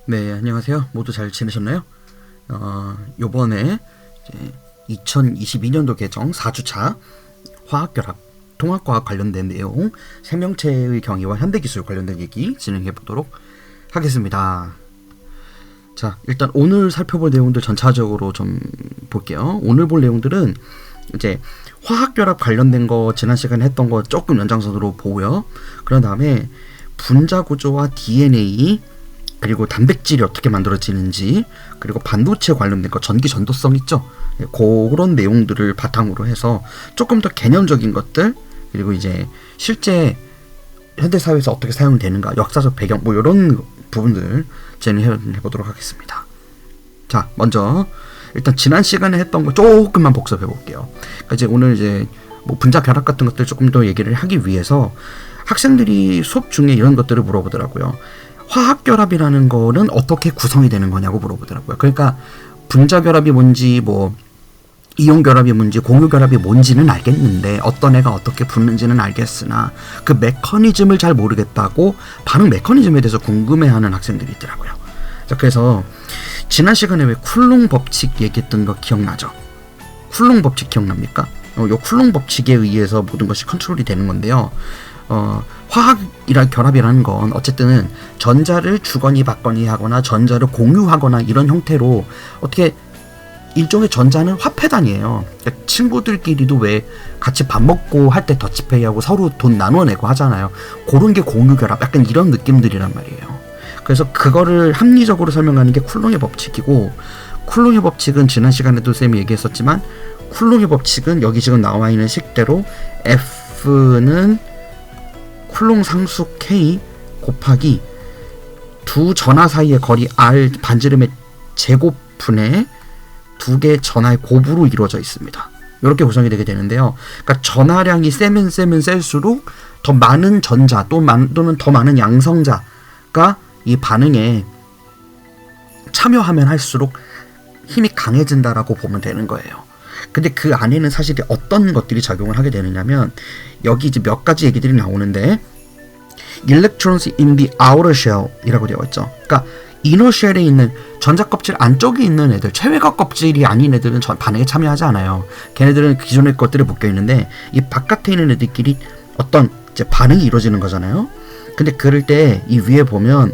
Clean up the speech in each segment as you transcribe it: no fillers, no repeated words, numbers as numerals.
네, 안녕하세요. 모두 잘 지내셨나요? 요번에 이제 2022년도 개정 4주차 화학결합, 통합과학 관련된 내용, 생명체의 경위와 현대기술 관련된 얘기 진행해 보도록 하겠습니다. 자, 일단 오늘 살펴볼 내용들 전차적으로 좀 볼게요. 오늘 볼 내용들은 이제 화학결합 관련된 거 지난 시간에 했던 거 조금 연장선으로 보고요. 그런 다음에 분자구조와 DNA, 그리고 단백질이 어떻게 만들어지는지, 그리고 반도체 관련된 거, 전기 전도성 있죠? 그런 내용들을 바탕으로 해서 조금 더 개념적인 것들, 그리고 이제 실제 현대사회에서 어떻게 사용되는가, 역사적 배경, 뭐 이런 부분들 진행해 보도록 하겠습니다. 자, 먼저 일단 지난 시간에 했던 거 조금만 복습해 볼게요. 그러니까 이제 오늘 이제 뭐 분자 결합 같은 것들 조금 더 얘기를 하기 위해서 학생들이 수업 중에 이런 것들을 물어보더라고요. 화학결합이라는 거는 어떻게 구성이 되는 거냐고 물어보더라고요. 그러니까 분자결합이 뭔지, 뭐 이온결합이 뭔지, 공유결합이 뭔지는 알겠는데 어떤 애가 어떻게 붙는지는 알겠으나 그 메커니즘을 잘 모르겠다고 반응 메커니즘에 대해서 궁금해하는 학생들이 있더라고요. 자, 그래서 지난 시간에 왜 쿨롱 법칙 얘기했던 거 기억나죠? 쿨롱 법칙 기억납니까? 요 쿨롱 법칙에 의해서 모든 것이 컨트롤이 되는 건데요. 화학이랑 결합이라는 건 어쨌든 전자를 주거니 받거니 하거나 전자를 공유하거나 이런 형태로 어떻게 일종의 전자는 화폐단이에요. 그러니까 친구들끼리도 왜 같이 밥 먹고 할 때 더치페이하고 서로 돈 나눠내고 하잖아요. 그런 게 공유결합, 약간 이런 느낌들이란 말이에요. 그래서 그거를 합리적으로 설명하는 게 쿨롱의 법칙이고, 쿨롱의 법칙은 지난 시간에도 쌤이 얘기했었지만 쿨롱의 법칙은 여기 지금 나와 있는 식대로 F는 쿨롱 상수 K 곱하기 두 전하 사이의 거리 R 반지름의 제곱분의 두 개의 전하의 곱으로 이루어져 있습니다. 이렇게 구성이 되게 되는데요. 그러니까 전하량이 세면 셀수록 더 많은 전자 또는 더 많은 양성자가 이 반응에 참여하면 할수록 힘이 강해진다라고 보면 되는 거예요. 근데 그 안에는 사실 어떤 것들이 작용을 하게 되느냐면, 여기 이제 몇 가지 얘기들이 나오는데, electrons in the outer shell 이라고 되어 있죠. 그러니까 inner shell에 있는 전자 껍질 안쪽에 있는 애들, 최외곽 껍질이 아닌 애들은 반응에 참여하지 않아요. 걔네들은 기존의 것들에 묶여 있는데, 이 바깥에 있는 애들끼리 어떤 이제 반응이 이루어지는 거잖아요. 근데 그럴 때 이 위에 보면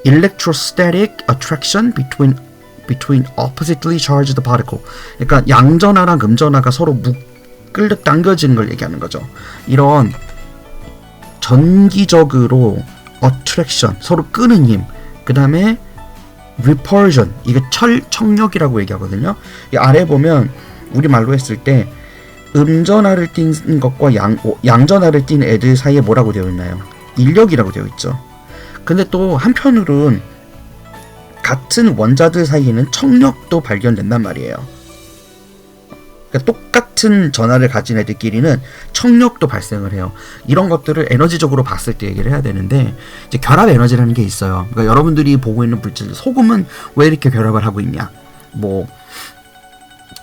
electrostatic attraction between oppositely charged particle, 그러니까 양전하랑 음전하가 서로 끌려 당겨지는 걸 얘기하는 거죠. 이런 전기적으로 attraction, 서로 끄는 힘, 그 다음에 repulsion, 이게 청력이라고 얘기하거든요. 이 아래 보면 우리말로 했을 때 음전하를 띈 것과 양전하를 띈 애들 사이에 뭐라고 되어 있나요? 인력이라고 되어 있죠. 근데 또 한편으로는 같은 원자들 사이에는 청력도 발견된단 말이에요. 그러니까 똑같은 전하를 가진 애들끼리는 청력도 발생을 해요. 이런 것들을 에너지적으로 봤을 때 얘기를 해야 되는데, 이제 결합 에너지라는 게 있어요. 그러니까 여러분들이 보고 있는 물질, 소금은 왜 이렇게 결합을 하고 있냐, 뭐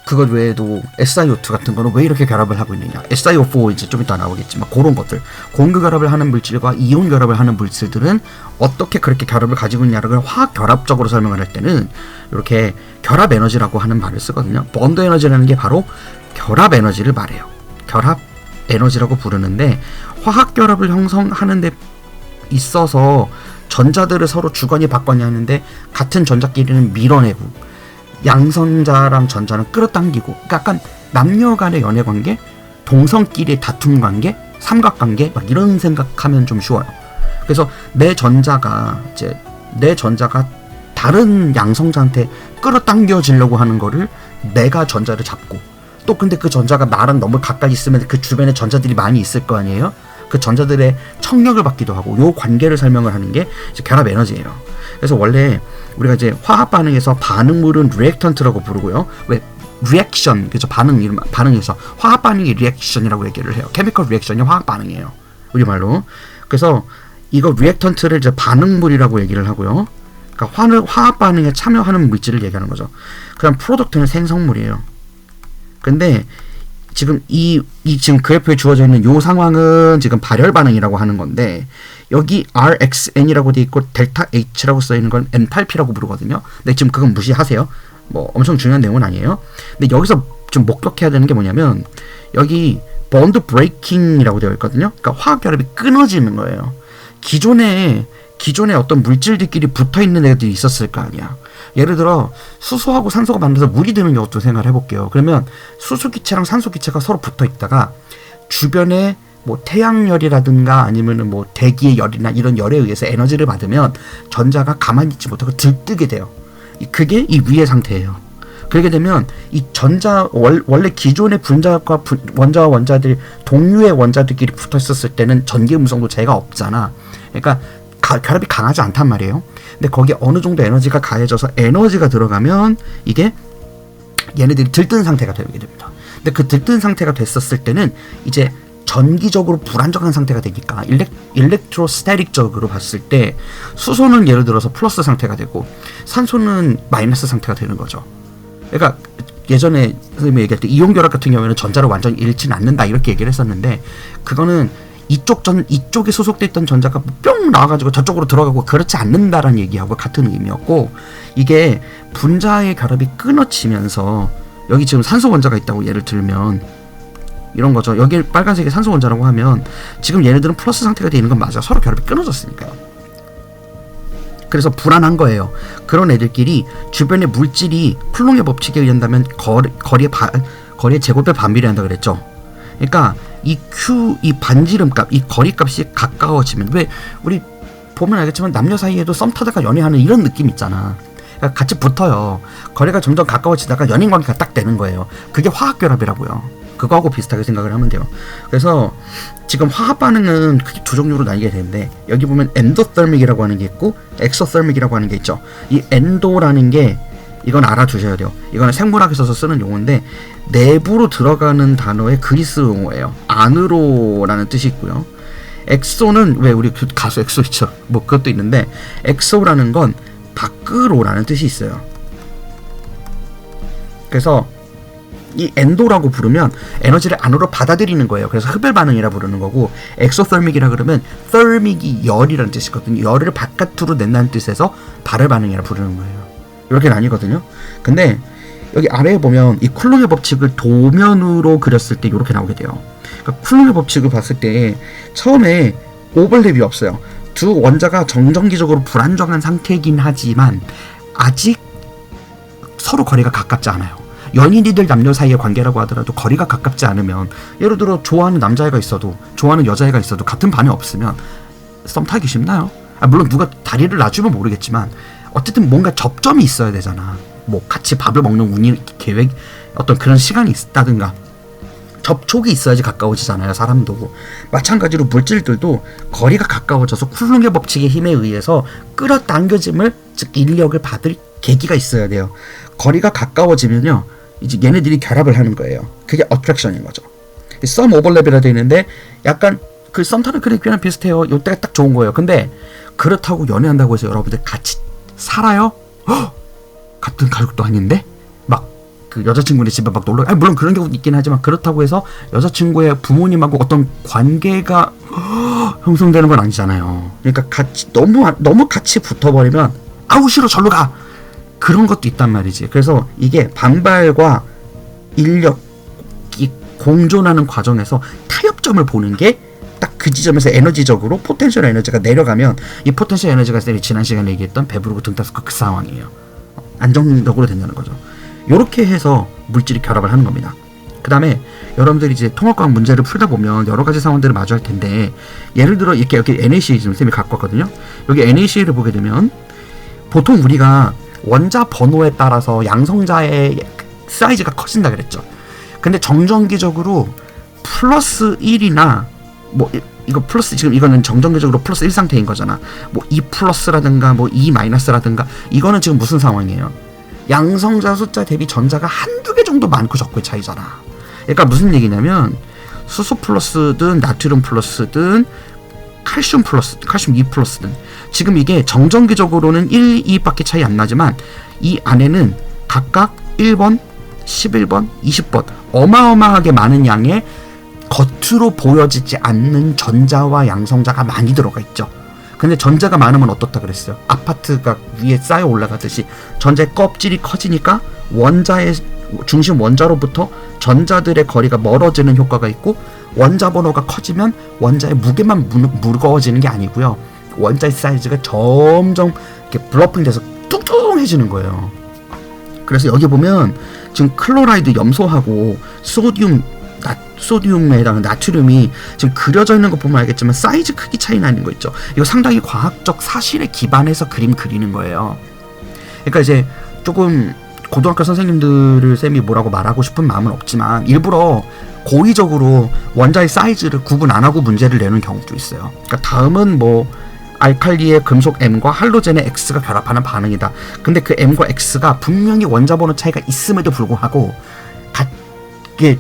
그것 외에도 SiO2 같은 거는 왜 이렇게 결합을 하고 있느냐, SiO4 이제 좀 이따 나오겠지만 그런 것들, 공유 결합을 하는 물질과 이온 결합을 하는 물질들은 어떻게 그렇게 결합을 가지고 있냐를 화학 결합적으로 설명을 할 때는 이렇게 결합 에너지라고 하는 말을 쓰거든요. 번드 에너지라는 게 바로 결합 에너지를 말해요. 결합 에너지라고 부르는데, 화학 결합을 형성하는 데 있어서 전자들을 서로 주거니 받거니 하는데 같은 전자끼리는 밀어내고 양성자랑 전자는 끌어당기고, 그러니까 약간 남녀 간의 연애 관계, 동성끼리의 다툼 관계, 삼각관계, 막 이런 생각하면 좀 쉬워요. 그래서 내 전자가 다른 양성자한테 끌어당겨지려고 하는 거를 내가 전자를 잡고, 또 근데 그 전자가 나랑 너무 가까이 있으면 그 주변에 전자들이 많이 있을 거 아니에요? 그 전자들의 청력을 받기도 하고, 요 관계를 설명을 하는 게 이제 결합 에너지예요. 그래서 원래 우리가 이제 화학 반응에서 반응물은 리액턴트라고 부르고요. 왜 리액션, 그죠? 반응에서 화학 반응이 리액션이라고 얘기를 해요. 케미컬 리액션이 화학 반응이에요, 우리말로. 그래서 이거 리액턴트를 이제 반응물이라고 얘기를 하고요. 그러니까 화학 반응에 참여하는 물질을 얘기하는 거죠. 그다음 프로덕트는 생성물이에요. 근데 지금 지금 그래프에 주어져 있는 요 상황은 지금 발열 반응이라고 하는 건데, 여기 RXN이라고 돼 있고 델타 H라고 써 있는 건 엔탈피라고 부르거든요. 근데 지금 그건 무시하세요. 뭐 엄청 중요한 내용은 아니에요. 근데 여기서 좀 목격해야 되는 게 뭐냐면, 여기 본드 브레이킹이라고 되어 있거든요. 그러니까 화학 결합이 끊어지는 거예요. 기존에 어떤 물질들끼리 붙어 있는 애들이 있었을 거 아니야. 예를 들어 수소하고 산소가 만나서 물이 드는 것도 생각을 해볼게요. 그러면 수소 기체랑 산소 기체가 서로 붙어 있다가 주변에 뭐 태양열이라든가 아니면은 뭐 대기의 열이나 이런 열에 의해서 에너지를 받으면 전자가 가만히 있지 못하고 들뜨게 돼요. 그게 이 위의 상태예요. 그렇게 되면 이 전자 원래 기존의 분자와 원자와 원자들이 동류의 원자들끼리 붙어 있었을 때는 전기 음성도 제가 없잖아. 그러니까 결합이 강하지 않단 말이에요. 근데 거기에 어느 정도 에너지가 가해져서 에너지가 들어가면 이게 얘네들이 들뜬 상태가 되게 됩니다. 근데 그 들뜬 상태가 됐었을 때는 이제 전기적으로 불안정한 상태가 되니까 일렉트로스태틱적으로 봤을 때 수소는 예를 들어서 플러스 상태가 되고 산소는 마이너스 상태가 되는 거죠. 그러니까 예전에 선생님이 얘기할 때 이온 결합 같은 경우에는 전자를 완전히 잃지는 않는다 이렇게 얘기를 했었는데, 그거는 이쪽에 소속돼 있던 전자가 뿅 나와가지고 저쪽으로 들어가고 그렇지 않는다라는 얘기하고 같은 의미였고, 이게 분자의 결합이 끊어지면서 여기 지금 산소 원자가 있다고 예를 들면 이런 거죠. 여기 빨간색이 산소 원자라고 하면 지금 얘네들은 플러스 상태가 되어 있는 건 맞아. 서로 결합이 끊어졌으니까요. 그래서 불안한 거예요. 그런 애들끼리 주변의 물질이 쿨롱의 법칙에 의한다면 거리의 제곱에 반비례한다 그랬죠. 그러니까 이 반지름값, 이 거리값이 가까워지면, 왜 우리 보면 알겠지만 남녀 사이에도 썸 타다가 연애하는 이런 느낌 있잖아. 그러니까 같이 붙어요. 거리가 점점 가까워지다가 연인 관계가 딱 되는 거예요. 그게 화학 결합이라고요. 그거하고 비슷하게 생각을 하면 돼요. 그래서 지금 화학 반응은 크게 두 종류로 나뉘게 되는데, 여기 보면 엔도더믹이라고 하는 게 있고 엑소더믹이라고 하는 게 있죠. 이 엔도라는 게 이건 알아두셔야 돼요. 이거는 생물학에서 쓰는 용어인데 내부로 들어가는 단어의 그리스 용어예요. 안으로라는 뜻이 있고요. 엑소는 왜 우리 그 가수 엑소 있죠. 뭐 그것도 있는데 엑소라는 건 밖으로라는 뜻이 있어요. 그래서 이 엔도라고 부르면 에너지를 안으로 받아들이는 거예요. 그래서 흡열 반응이라 부르는 거고, 엑소더믹이라 그러면 thermic이 열이라는 뜻이거든요. 열을 바깥으로 낸다는 뜻에서 발열 반응이라 부르는 거예요. 이렇게 나뉘거든요. 근데 여기 아래에 보면 이 쿨롱의 법칙을 도면으로 그렸을 때 이렇게 나오게 돼요. 그러니까 쿨롱의 법칙을 봤을 때 처음에 오버랩이 없어요. 두 원자가 정전기적으로 불안정한 상태이긴 하지만 아직 서로 거리가 가깝지 않아요. 연인이들 남녀 사이의 관계라고 하더라도 거리가 가깝지 않으면, 예를 들어 좋아하는 남자애가 있어도 좋아하는 여자애가 있어도 같은 반이 없으면 썸 타기 쉽나요? 물론 누가 다리를 놔주면 모르겠지만 어쨌든 뭔가 접점이 있어야 되잖아. 뭐 같이 밥을 먹는 운이 계획, 어떤 그런 시간이 있다든가 접촉이 있어야지 가까워지잖아요. 사람도 마찬가지로 물질들도 거리가 가까워져서 쿨롱의 법칙의 힘에 의해서 끌어당겨짐을, 즉 인력을 받을 계기가 있어야 돼요. 거리가 가까워지면요 이제 얘네들이 결합을 하는 거예요. 그게 어트랙션인 거죠. 썸 오버랩이라 되어 있는데 약간 그 썸 타는 그림이랑 비슷해요. 이때가 딱 좋은 거예요. 근데 그렇다고 연애한다고 해서 여러분들 같이 살아요? 헉! 같은 가족도 아닌데? 막 그 여자친구네 집에 막 놀러, 물론 그런 경우도 있긴 하지만 그렇다고 해서 여자친구의 부모님하고 어떤 관계가 형성되는 건 아니잖아요. 그러니까 같이 너무 같이 붙어버리면 아우 싫어 절로 가, 그런 것도 있단 말이지. 그래서 이게 반발과 인력이 공존하는 과정에서 타협점을 보는 게 딱 그 지점에서 에너지적으로 포텐셜 에너지가 내려가면, 이 포텐셜 에너지가 지난 시간에 얘기했던 배부르고 등 따스고 그 상황이에요. 안정적으로 된다는 거죠. 요렇게 해서 물질이 결합을 하는 겁니다. 그 다음에 여러분들이 이제 통합과학 문제를 풀다 보면 여러 가지 상황들을 마주할 텐데, 예를 들어 이렇게 여기 NaCl 지금 쌤이 갖고 왔거든요. 여기 NaCl을 보게 되면 보통 우리가 원자 번호에 따라서 양성자의 사이즈가 커진다 그랬죠. 근데 정전기적으로 플러스 1이나 뭐 이거 플러스, 지금 이거는 정전기적으로 플러스 1 상태인 거잖아. 뭐 2 플러스라든가 뭐 2 마이너스라든가, 이거는 지금 무슨 상황이에요? 양성자 숫자 대비 전자가 한두 개 정도 많고 적고의 차이잖아. 그러니까 무슨 얘기냐면 수소 플러스든 나트륨 플러스든 칼슘 플러스, 칼슘 2 플러스든 지금 이게 정전기적으로는 1, 2밖에 차이 안 나지만 이 안에는 각각 1번, 11번, 20번 어마어마하게 많은 양의 겉으로 보여지지 않는 전자와 양성자가 많이 들어가 있죠. 근데 전자가 많으면 어떻다 그랬어요? 아파트가 위에 쌓여 올라가듯이 전자의 껍질이 커지니까 원자의 중심 원자로부터 전자들의 거리가 멀어지는 효과가 있고, 원자 번호가 커지면 원자의 무게만 무거워지는 게 아니고요, 원자의 사이즈가 점점 이렇게 블러핑돼서 뚱뚱해지는 거예요. 그래서 여기 보면 지금 클로라이드 염소하고 소디움에 해당하는 나트륨이 지금 그려져 있는 거 보면 알겠지만 사이즈 크기 차이 나는 거 있죠. 이거 상당히 과학적 사실에 기반해서 그림 그리는 거예요. 그러니까 이제 조금 고등학교 선생님들을 쌤이 뭐라고 말하고 싶은 마음은 없지만 일부러 고의적으로 원자의 사이즈를 구분 안 하고 문제를 내는 경우도 있어요. 그러니까 다음은 뭐 알칼리의 금속 M과 할로젠의 X가 결합하는 반응이다. 근데 그 M과 X가 분명히 원자 번호 차이가 있음에도 불구하고 이게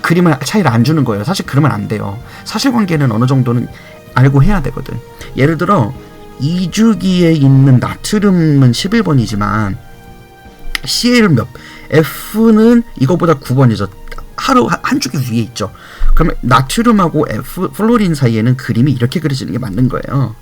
그림을 차이를 안 주는 거예요. 사실 그러면 안 돼요. 사실관계는 어느 정도는 알고 해야 되거든. 예를 들어 2주기에 있는 나트륨은 11번이지만 Cl 몇 F는 이거보다 9번이죠. 하루 한 주기 위에 있죠. 그러면 나트륨하고 플로린 사이에는 그림이 이렇게 그려지는 게 맞는 거예요.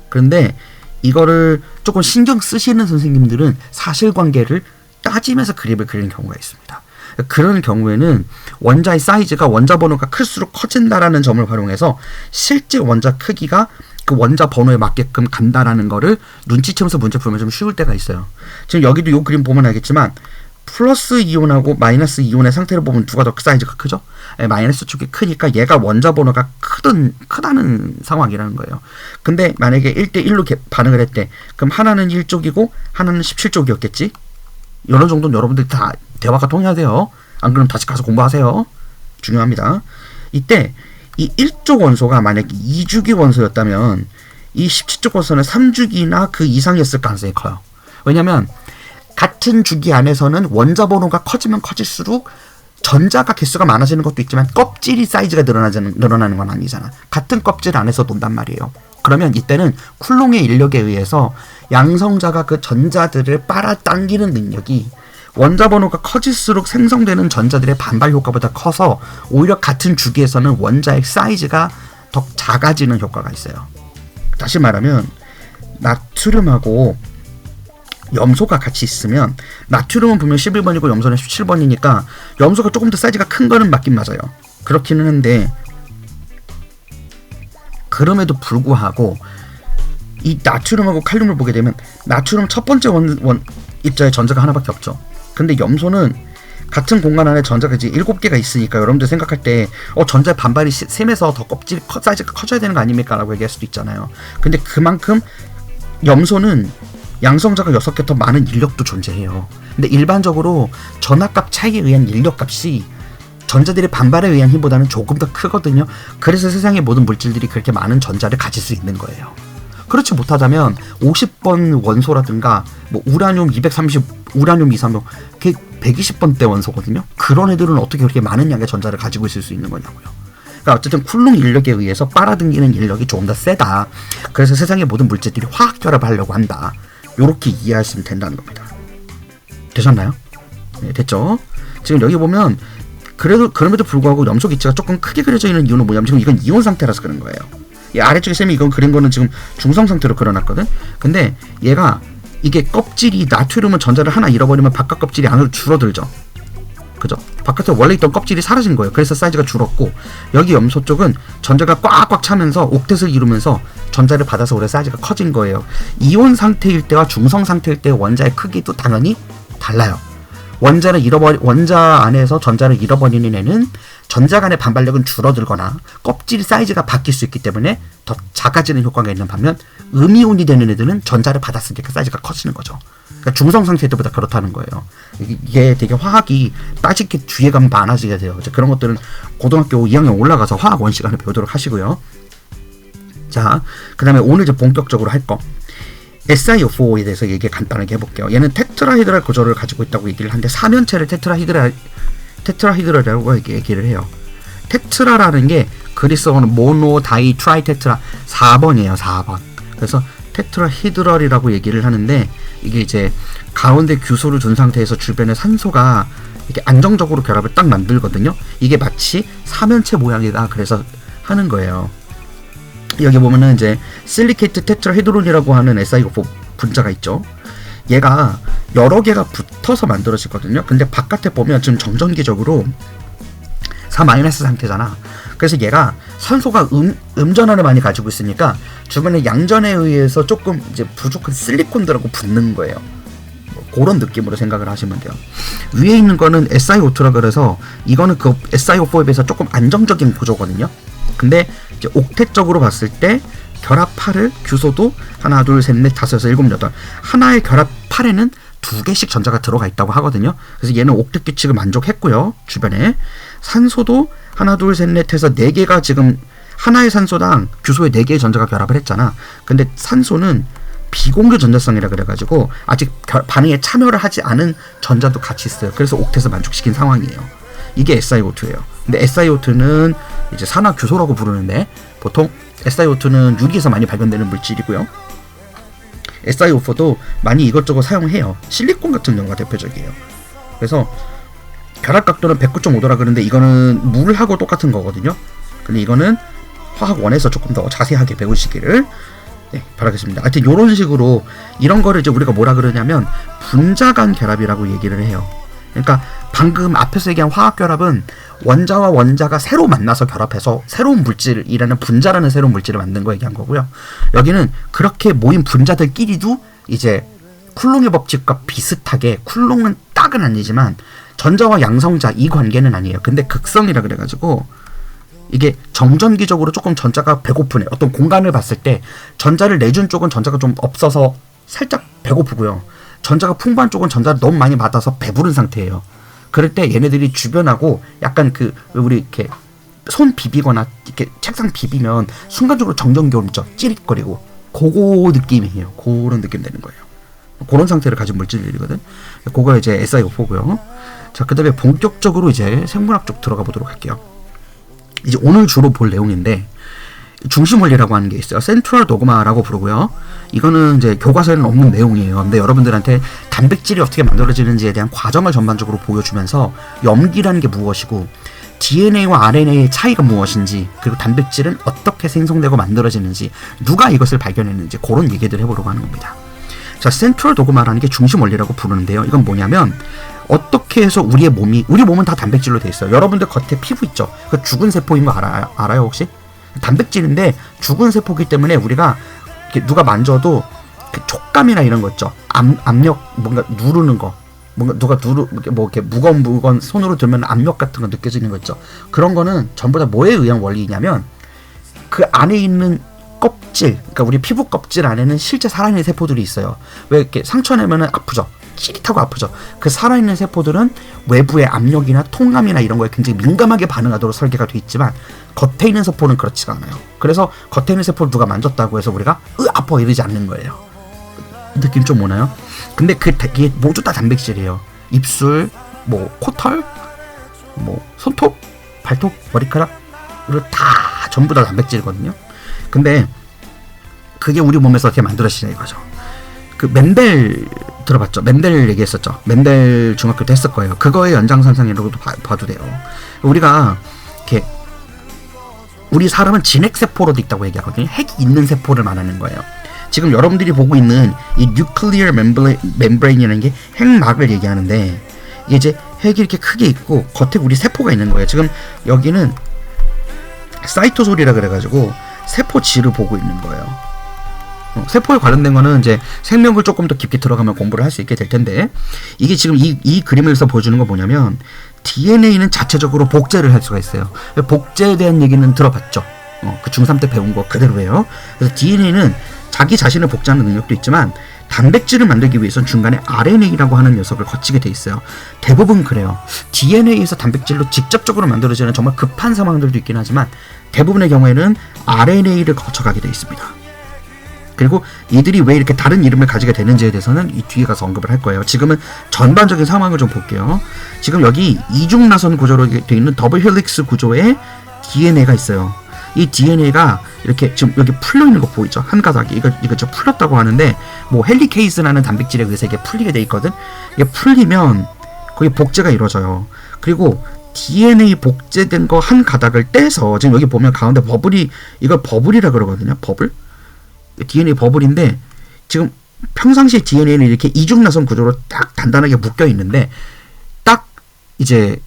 그런데 이거를 조금 신경 쓰시는 선생님들은 사실관계를 따지면서 그림을 그리는 경우가 있습니다. 그런 경우에는 원자의 사이즈가 원자 번호가 클수록 커진다라는 점을 활용해서 실제 원자 크기가 그 원자 번호에 맞게끔 간다라는 거를 눈치채면서 문제 풀면 좀 쉬울 때가 있어요. 지금 여기도 이 그림 보면 알겠지만 플러스 이온하고 마이너스 이온의 상태를 보면 누가 더 사이즈가 크죠? 마이너스 쪽이 크니까 얘가 원자 번호가 크다는 상황이라는 거예요. 근데 만약에 1대1로 반응을 했대. 그럼 하나는 1쪽이고 하나는 17쪽이었겠지? 이런 정도는 여러분들이 다 대화가 통해야 돼요. 안 그러면 다시 가서 공부하세요. 중요합니다. 이때 이 1쪽 원소가 만약에 2주기 원소였다면 이 17쪽 원소는 3주기나 그 이상이었을 가능성이 커요. 왜냐면 같은 주기 안에서는 원자 번호가 커지면 커질수록 전자가 개수가 많아지는 것도 있지만 껍질이 사이즈가 늘어나는 건 아니잖아. 같은 껍질 안에서 논단 말이에요. 그러면 이때는 쿨롱의 인력에 의해서 양성자가 그 전자들을 빨아당기는 능력이 원자 번호가 커질수록 생성되는 전자들의 반발 효과보다 커서 오히려 같은 주기에서는 원자의 사이즈가 더 작아지는 효과가 있어요. 다시 말하면 나트륨하고 염소가 같이 있으면 나트륨은 분명 11번이고 염소는 17번이니까 염소가 조금 더 사이즈가 큰 거는 맞긴 맞아요. 그렇기는 한데 그럼에도 불구하고 이 나트륨하고 칼륨을 보게 되면 나트륨 첫 번째 입자에 전자가 하나밖에 없죠. 근데 염소는 같은 공간 안에 전자가 이제 7개가 있으니까 여러분들 생각할 때 전자의 반발이 셈에서 더 껍질 사이즈가 커져야 되는 거 아닙니까? 라고 얘기할 수도 있잖아요. 근데 그만큼 염소는 양성자가 6개 더 많은 인력도 존재해요. 근데 일반적으로 전하값 차이에 의한 인력값이 전자들의 반발에 의한 힘보다는 조금 더 크거든요. 그래서 세상의 모든 물질들이 그렇게 많은 전자를 가질 수 있는 거예요. 그렇지 못하다면 50번 원소라든가 뭐 우라늄 230, 우라늄 236, 그게 120번대 원소거든요. 그런 애들은 어떻게 그렇게 많은 양의 전자를 가지고 있을 수 있는 거냐고요. 그러니까 어쨌든 쿨롱 인력에 의해서 빨아당기는 인력이 조금 더 세다. 그래서 세상의 모든 물질들이 화학 결합을 하려고 한다. 요렇게 이해하시면 된다는 겁니다. 되셨나요? 네, 됐죠? 지금 여기 보면 그럼에도 불구하고 염소 기체가 조금 크게 그려져 있는 이유는 뭐냐면 지금 이건 이온 상태라서 그런 거예요. 이 아래쪽에 쌤이 이건 그린 거는 지금 중성 상태로 그려놨거든. 근데 얘가 이게 껍질이 나트륨은 전자를 하나 잃어버리면 바깥 껍질이 안으로 줄어들죠. 그죠? 바깥에 원래 있던 껍질이 사라진 거예요. 그래서 사이즈가 줄었고 여기 염소 쪽은 전자가 꽉꽉 차면서 옥텟을 이루면서 전자를 받아서 오히려 사이즈가 커진 거예요. 이온 상태일 때와 중성 상태일 때의 원자의 크기도 당연히 달라요. 원자 안에서 전자를 잃어버리는 애는 전자 간의 반발력은 줄어들거나 껍질 사이즈가 바뀔 수 있기 때문에 더 작아지는 효과가 있는 반면 음이온이 되는 애들은 전자를 받았으니까 사이즈가 커지는 거죠. 그러니까 중성 상태 때보다 그렇다는 거예요. 이게 되게 화학이 빠지게 뒤에 가면 많아지게 돼요. 그런 것들은 고등학교 2학년 올라가서 화학 원 시간을 배우도록 하시고요. 자, 그 다음에 오늘 이제 본격적으로 할 거. SiO4에 대해서 얘기 간단하게 해볼게요. 얘는 테트라히드랄 구조를 가지고 있다고 얘기를 하는데 4면체를 테트라히드라라고 얘기를 해요. 테트라라는 게 그리스어는 모노, 다이, 트라이, 테트라 4번이에요. 4번. 그래서 테트라히드럴이라고 얘기를 하는데 이게 이제 가운데 규소를 둔 상태에서 주변에 산소가 이렇게 안정적으로 결합을 딱 만들거든요. 이게 마치 사면체 모양이다 그래서 하는 거예요. 여기 보면은 이제 실리케이트 테트라헤드론이라고 하는 SiO4 분자가 있죠. 얘가 여러 개가 붙어서 만들어지거든요. 근데 바깥에 보면 지금 정전기적으로 4- 상태잖아. 그래서 얘가 산소가 음전환을 많이 가지고 있으니까 주변에 양전에 의해서 조금 이제 부족한 실리콘들하고 붙는 거예요. 뭐 그런 느낌으로 생각을 하시면 돼요. 위에 있는 거는 SiO2라 그래서 이거는 그 SiO4에 비해서 조금 안정적인 구조거든요. 근데 이제 옥텟적으로 봤을 때 결합8을 규소도 하나, 둘, 셋, 넷, 다섯, 여섯, 일곱, 여덟. 하나의 결합8에는 2개씩 전자가 들어가 있다고 하거든요. 그래서 얘는 옥텟 규칙을 만족했고요. 주변에 산소도 하나, 둘, 셋, 넷 해서 4개가 지금 하나의 산소당 규소에 4개의 전자가 결합을 했잖아. 근데 산소는 비공유 전자성이라 그래가지고 아직 반응에 참여를 하지 않은 전자도 같이 있어요. 그래서 옥텟을 만족시킨 상황이에요. 이게 SiO2예요. 근데 SiO2는 이제 산화규소라고 부르는데 보통 SiO2는 유리에서 많이 발견되는 물질이고요. SiO4도 많이 이것저것 사용해요. 실리콘 같은 경우가 대표적이에요. 그래서 결합 각도는 109.5도라 그러는데 이거는 물하고 똑같은 거거든요. 근데 이거는 화학원에서 조금 더 자세하게 배우시기를 바라겠습니다. 하여튼 이런 식으로 이런 거를 이제 우리가 뭐라 그러냐면 분자 간 결합이라고 얘기를 해요. 그러니까 방금 앞에서 얘기한 화학 결합은 원자와 원자가 새로 만나서 결합해서 새로운 물질이라는 분자라는 새로운 물질을 만든 거 얘기한 거고요. 여기는 그렇게 모인 분자들끼리도 이제 쿨롱의 법칙과 비슷하게, 쿨롱은 딱은 아니지만 전자와 양성자 이 관계는 아니에요. 근데 극성이라 그래가지고 이게 정전기적으로 조금 전자가 배고프네. 어떤 공간을 봤을 때 전자를 내준 쪽은 전자가 좀 없어서 살짝 배고프고요. 전자가 풍부한 쪽은 전자를 너무 많이 받아서 배부른 상태예요. 그럴 때 얘네들이 주변하고 약간 그 우리 이렇게 손 비비거나 이렇게 책상 비비면 순간적으로 정전기 오죠. 찌릿거리고 그거 느낌이에요. 그런 느낌 되는 거예요. 그런 상태를 가진 물질들이거든. 그거 이제 SiO4고요. 자, 그다음에 본격적으로 이제 생물학 쪽 들어가 보도록 할게요. 이제 오늘 주로 볼 내용인데 중심 원리라고 하는 게 있어요. 센트럴 도그마라고 부르고요. 이거는 이제 교과서에는 없는 내용이에요. 근데 여러분들한테 단백질이 어떻게 만들어지는지에 대한 과정을 전반적으로 보여주면서 염기라는 게 무엇이고 DNA와 RNA의 차이가 무엇인지, 그리고 단백질은 어떻게 생성되고 만들어지는지, 누가 이것을 발견했는지 그런 얘기들 해보려고 하는 겁니다. 자, 센트럴 도그마라는 게 중심 원리라고 부르는데요. 이건 뭐냐면 어떻게 해서 우리 몸은 다 단백질로 돼 있어요. 여러분들 겉에 피부 있죠? 그 죽은 세포인 거 알아요 혹시? 단백질인데 죽은 세포기 때문에 우리가 이렇게 누가 만져도 그 촉감이나 이런 거 있죠. 압력, 뭔가 누르는 거, 뭔가 누가 뭐 이렇게 무거운 물건 손으로 들면 압력 같은 거 느껴지는 거 있죠. 그런 거는 전부 다 뭐에 의한 원리냐면 그 안에 있는 껍질, 그러니까 우리 피부 껍질 안에는 실제 살아있는 세포들이 있어요. 왜 이렇게 상처 내면은 아프죠. 찌릿하고 아프죠. 그 살아있는 세포들은 외부의 압력이나 통감이나 이런 거에 굉장히 민감하게 반응하도록 설계가 돼 있지만 겉에 있는 세포는 그렇지가 않아요. 그래서 겉에 있는 세포를 누가 만졌다고 해서 우리가 아파 이러지 않는 거예요. 느낌 좀 오나요? 근데 그게 모두 다 단백질이에요. 입술, 뭐 코털, 뭐 손톱, 발톱, 머리카락 다 전부 다 단백질이거든요. 근데 그게 우리 몸에서 어떻게 만들어지냐 이거죠. 그 멘델 들어봤죠? 멘델 얘기했었죠. 멘델 중학교 때 했을 거예요. 그거의 연장선상이라고도 봐도 돼요. 우리가 이렇게 우리 사람은 진핵세포로도 있다고 얘기하거든요. 핵이 있는 세포를 말하는 거예요. 지금 여러분들이 보고 있는 이 뉴클리어 멤브레인이라는 게 핵막을 얘기하는데 이게 이제 핵이 이렇게 크게 있고 겉에 우리 세포가 있는 거예요. 지금 여기는 사이토솔이라 그래가지고 세포질을 보고 있는 거예요. 세포에 관련된 거는 이제 생명을 조금 더 깊게 들어가면 공부를 할 수 있게 될 텐데, 이게 지금 이 그림에서 보여주는 거 뭐냐면 DNA는 자체적으로 복제를 할 수가 있어요. 복제에 대한 얘기는 들어봤죠. 그 중3 때 배운 거 그대로예요. 그래서 DNA는 자기 자신을 복제하는 능력도 있지만 단백질을 만들기 위해서는 중간에 RNA라고 하는 녀석을 거치게 돼 있어요. 대부분 그래요. DNA에서 단백질로 직접적으로 만들어지는 정말 급한 상황들도 있긴 하지만 대부분의 경우에는 RNA를 거쳐가게 돼 있습니다. 그리고 이들이 왜 이렇게 다른 이름을 가지게 되는지에 대해서는 이 뒤에 가서 언급을 할 거예요. 지금은 전반적인 상황을 좀 볼게요. 지금 여기 이중나선 구조로 되어 있는 더블 헬릭스 구조의 DNA가 있어요. 이 DNA가 이렇게 지금 여기 풀려 있는 거 보이죠? 한 가닥이 이거 좀 풀렸다고 하는데 뭐 헬리케이스라는 단백질에 의해서 이게 풀리게 돼 있거든. 이게 풀리면 거기 복제가 이루어져요. 그리고 DNA 복제된 거 한 가닥을 떼서 지금 여기 보면 가운데 버블이 이걸 버블이라 그러거든요. 버블? DNA 버블인데 지금 평상시 DNA는 이렇게 이중나선 구조로 딱 단단하게 묶여 있는데 딱 이제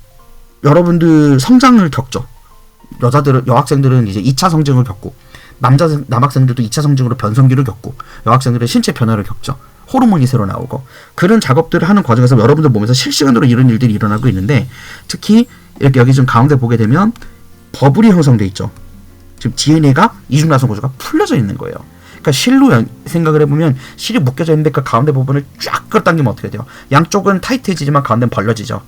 여러분들 성장을 겪죠. 여학생들은 이제 2차 성징을 겪고 남학생들도 2차 성징으로 변성기를 겪고 여학생들은 신체 변화를 겪죠. 호르몬이 새로 나오고 그런 작업들을 하는 과정에서 여러분들 몸에서 실시간으로 이런 일들이 일어나고 있는데 특히 이렇게 여기 좀 가운데 보게 되면 버블이 형성돼 있죠. 지금 DNA가 이중나선 구조가 풀려져 있는 거예요. 그러니까 실로 생각을 해보면 실이 묶여져 있는데 그 가운데 부분을 쫙 끌어당기면 어떻게 돼요? 양쪽은 타이트해지지만 가운데는 벌려지죠.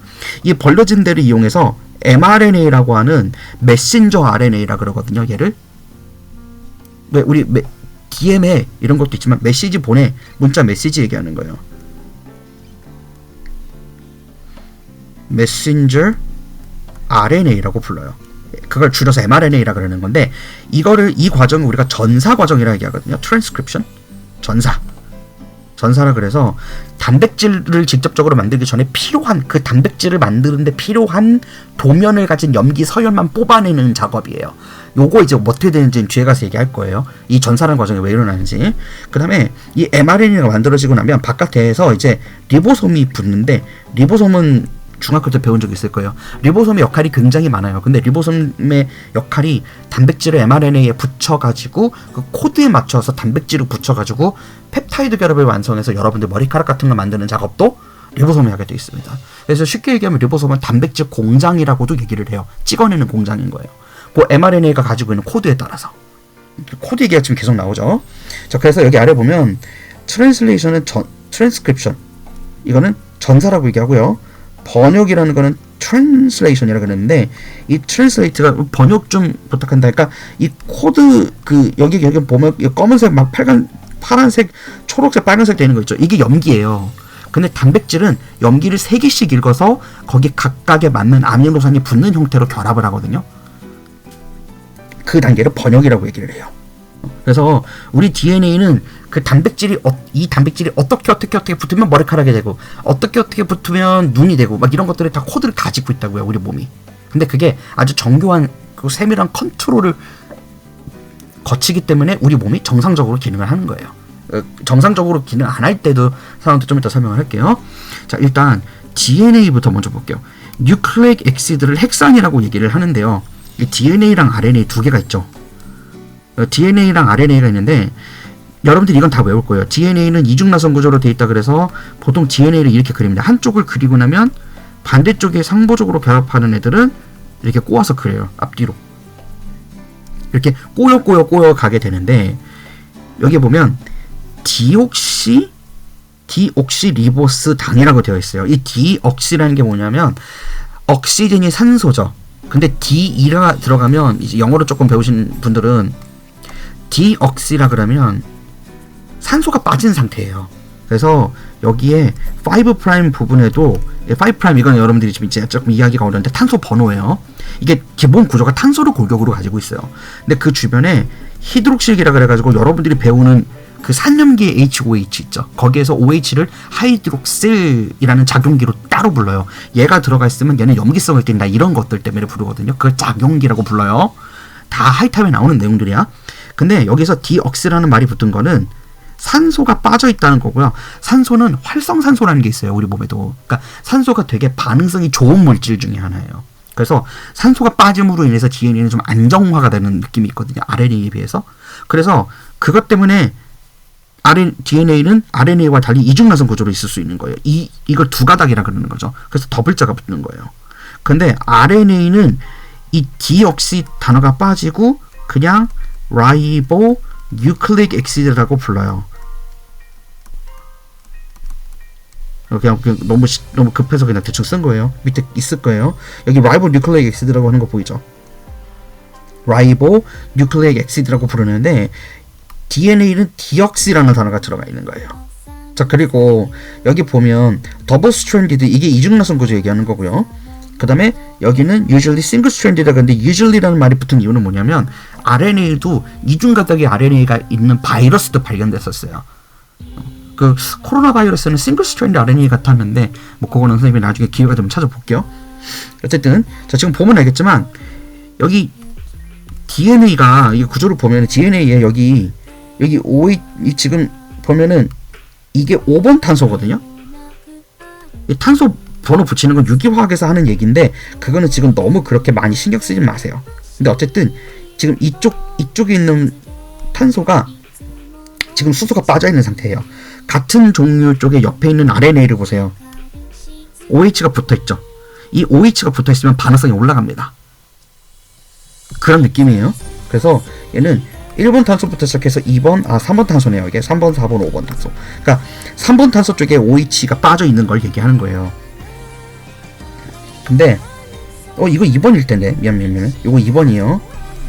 이 벌려진 데를 이용해서 mRNA라고 하는 메신저 RNA라 그러거든요. 얘를 왜 우리 DM에 이런 것도 있지만 메시지 보내 문자 메시지 얘기하는 거예요. 메신저 RNA라고 불러요. 그걸 줄여서 mRNA라 그러는 건데 이 과정을 우리가 전사 과정이라 얘기하거든요. 트랜스크립션 전사라 그래서 단백질을 직접적으로 만들기 전에 필요한 그 단백질을 만드는데 필요한 도면을 가진 염기 서열만 뽑아내는 작업이에요. 요거 이제 어떻게 되는지는 뒤에 가서 얘기할 거예요. 이 전사라는 과정이 왜 일어나는지. 그 다음에 이 mRNA가 만들어지고 나면 바깥에서 이제 리보솜이 붙는데 리보솜은 중학교 때 배운 적 있을 거예요. 리보솜의 역할이 굉장히 많아요. 근데 리보솜의 역할이 단백질을 mRNA에 붙여가지고 그 코드에 맞춰서 단백질을 붙여가지고 펩타이드 결합을 완성해서 여러분들 머리카락 같은 거 만드는 작업도 리보솜이 하게 되어 있습니다. 그래서 쉽게 얘기하면 리보솜은 단백질 공장이라고도 얘기를 해요. 찍어내는 공장인 거예요. 그 mRNA가 가지고 있는 코드에 따라서. 코드 얘기가 지금 계속 나오죠. 자, 그래서 여기 아래 보면 트랜슬레이션은 트랜스크립션 이거는 전사라고 얘기하고요. 번역이라는 거는 translation이라고 그러는데 이 translate가 번역 좀 부탁한다. 그러니까 이 코드 여기 보면 검은색 막 파란색, 초록색, 빨간색 되는 거 있죠. 이게 염기예요. 근데 단백질은 염기를 3개씩 읽어서 거기 각각에 맞는 아미노산이 붙는 형태로 결합을 하거든요. 그 단계를 번역이라고 얘기를 해요. 그래서 우리 DNA는 그 단백질이 이 단백질이 어떻게 붙으면 머리카락이 되고 어떻게 붙으면 눈이 되고 막 이런 것들이 다 코드를 가지고 있다고요, 우리 몸이. 근데 그게 아주 정교한 그 세밀한 컨트롤을 거치기 때문에 우리 몸이 정상적으로 기능을 하는 거예요. 정상적으로 기능 안 할 때도 상황도 좀 이따 설명을 할게요. 자, 일단 DNA부터 먼저 볼게요. 뉴클레익 엑시드를 핵산이라고 얘기를 하는데요. 이 DNA랑 RNA 두 개가 있죠. DNA랑 RNA가 있는데 여러분들이 이건 다 외울 거예요. DNA는 이중나선 구조로 되어 있다 그래서 보통 DNA를 이렇게 그립니다. 한쪽을 그리고 나면 반대쪽에 상보적으로 결합하는 애들은 이렇게 꼬아서 그려요. 앞뒤로. 이렇게 꼬여 가게 되는데 여기 보면 디옥시리보스 당이라고 되어 있어요. 이 디옥시라는 게 뭐냐면 억시젠이 산소죠. 근데 D가 들어가면 이제 영어로 조금 배우신 분들은 디옥시라 그러면 산소가 빠진 상태예요. 그래서 여기에 5' 부분에도 5' 이건 여러분들이 지금 이제 조금 이해하기가 어려운데 탄소 번호예요. 이게 기본 구조가 탄소를 골격으로 가지고 있어요. 근데 그 주변에 히드록실기라 그래가지고 여러분들이 배우는 그 산염기의 HOH 있죠. 거기에서 OH를 하이드록실이라는 작용기로 따로 불러요. 얘가 들어가 있으면 얘는 염기성을 띈다. 이런 것들 때문에 부르거든요. 그걸 작용기라고 불러요. 다 하이탑에 나오는 내용들이야. 근데 여기서 디옥시라는 말이 붙은 거는 산소가 빠져 있다는 거고요. 산소는 활성산소라는 게 있어요. 우리 몸에도. 그러니까 산소가 되게 반응성이 좋은 물질 중에 하나예요. 그래서 산소가 빠짐으로 인해서 DNA는 좀 안정화가 되는 느낌이 있거든요. RNA에 비해서. 그래서 그것 때문에 DNA는 RNA와 달리 이중나선 구조로 있을 수 있는 거예요. 이걸 두 가닥이라 그러는 거죠. 그래서 더블자가 붙는 거예요. 근데 RNA는 이 디옥시 단어가 빠지고 그냥 라이보 뉴클릭 엑시드라고 불러요. 그냥 너무 급해서 그냥 대충 쓴 거예요. 밑에 있을 거예요. 여기 라이보 뉴클릭 엑시드라고 하는 거 보이죠? 라이보 뉴클릭 엑시드라고 부르는데 DNA는 디옥시라는 단어가 들어가 있는 거예요. 자, 그리고 여기 보면 더블 스트랜디드 이게 이중나선 구조 얘기하는 거고요. 그 다음에 여기는 usually single stranded라 근데 usually라는 말이 붙은 이유는 뭐냐면 RNA도 이중가닥의 RNA가 있는 바이러스도 발견됐었어요. 그 코로나 바이러스는 싱글 스트랜드 RNA 같았는데 뭐 그거는 선생님이 나중에 기회가 되면 찾아볼게요. 어쨌든 자 지금 보면 알겠지만 여기 DNA가 이 구조를 보면 DNA에 여기 OH 이 지금 보면은 이게 5번 탄소거든요. 이 탄소 번호 붙이는 건 유기화학에서 하는 얘기인데 그거는 지금 너무 그렇게 많이 신경 쓰지 마세요. 근데 어쨌든 지금 이쪽에 있는 탄소가 지금 수소가 빠져 있는 상태예요. 같은 종류 쪽에 옆에 있는 RNA를 보세요. OH가 붙어 있죠. 이 OH가 붙어 있으면 반응성이 올라갑니다. 그런 느낌이에요. 그래서 얘는 1번 탄소부터 시작해서 3번 탄소네요. 이게 3번, 4번, 5번 탄소. 그러니까 3번 탄소 쪽에 OH가 빠져 있는 걸 얘기하는 거예요. 근데 이거 2번일 텐데. 미안. 이거 2번이에요.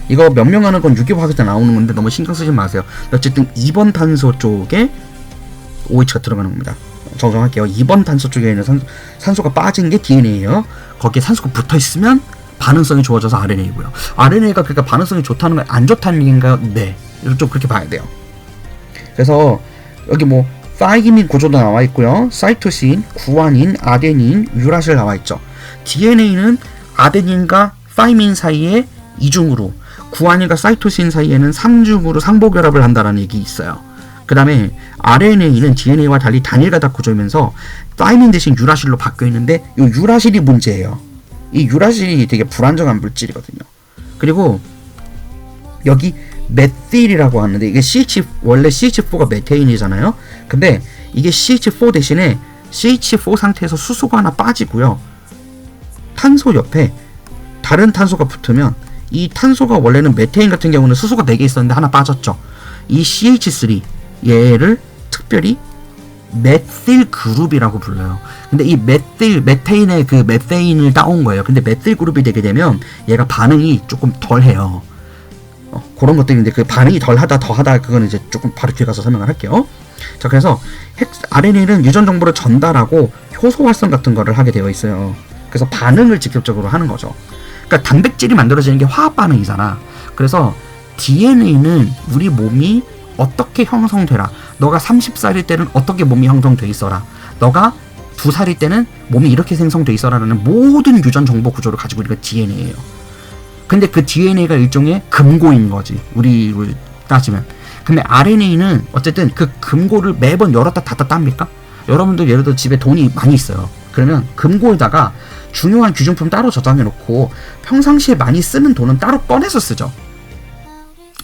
이거 명명하는 건 유기화학에서 나오는 건데 너무 신경 쓰지 마세요. 어쨌든 2번 탄소 쪽에 OH가 들어가는 겁니다. 정정할게요. 2번 탄소 쪽에 있는 산소가 빠진 게 DNA예요. 거기에 산소가 붙어 있으면 반응성이 좋아져서 RNA고요. RNA가 그러니까 반응성이 좋다는 건 안 좋다는 얘기인가요? 네. 좀 그렇게 봐야 돼요. 그래서 여기 뭐 사이기민 구조도 나와 있고요. 사이토신, 구아닌, 아데닌, 유라실 나와 있죠. DNA는 아데닌과 사이민 사이에 2중으로, 구아닌과 사이토신 사이에는 3중으로 상보결합을 한다는 얘기 있어요. 그 다음에 RNA는 DNA와 달리 단일 가닥 구조이면서 사이민 대신 유라실로 바뀌어 있는데 이 유라실이 문제예요. 이 유라실이 되게 불안정한 물질이거든요. 그리고 여기 메틸이라고 하는데 이게 원래 CH4가 메테인이잖아요. 근데 이게 CH4 대신에 CH4 상태에서 수소가 하나 빠지고요. 탄소 옆에 다른 탄소가 붙으면 이 탄소가 원래는 메테인 같은 경우는 수소가 4개 있었는데 하나 빠졌죠. 이 CH3 얘를 특별히 메틸 그룹이라고 불러요. 근데 이 메테인의 그 메테인을 따온 거예요. 근데 메틸 그룹이 되게 되면 얘가 반응이 조금 덜 해요. 그런 것들인데 그 반응이 덜하다 더하다 그거는 이제 조금 바로 뒤에 가서 설명을 할게요. 자, 그래서 RNA는 유전 정보를 전달하고 효소 활성 같은 거를 하게 되어 있어요. 그래서 반응을 직접적으로 하는 거죠. 그러니까 단백질이 만들어지는 게 화학 반응이잖아. 그래서 DNA는 우리 몸이 어떻게 형성되라. 너가 30살일 때는 어떻게 몸이 형성돼 있어라. 너가 2살일 때는 몸이 이렇게 생성돼 있어라라는 모든 유전 정보 구조를 가지고 있는 게 DNA예요. 근데 그 DNA가 일종의 금고인 거지. 우리를 따지면. 근데 RNA는 어쨌든 그 금고를 매번 열었다 닫았다 합니까? 여러분들 예를 들어 집에 돈이 많이 있어요. 그러면 금고에다가 중요한 귀중품 따로 저장해 놓고 평상시에 많이 쓰는 돈은 따로 꺼내서 쓰죠.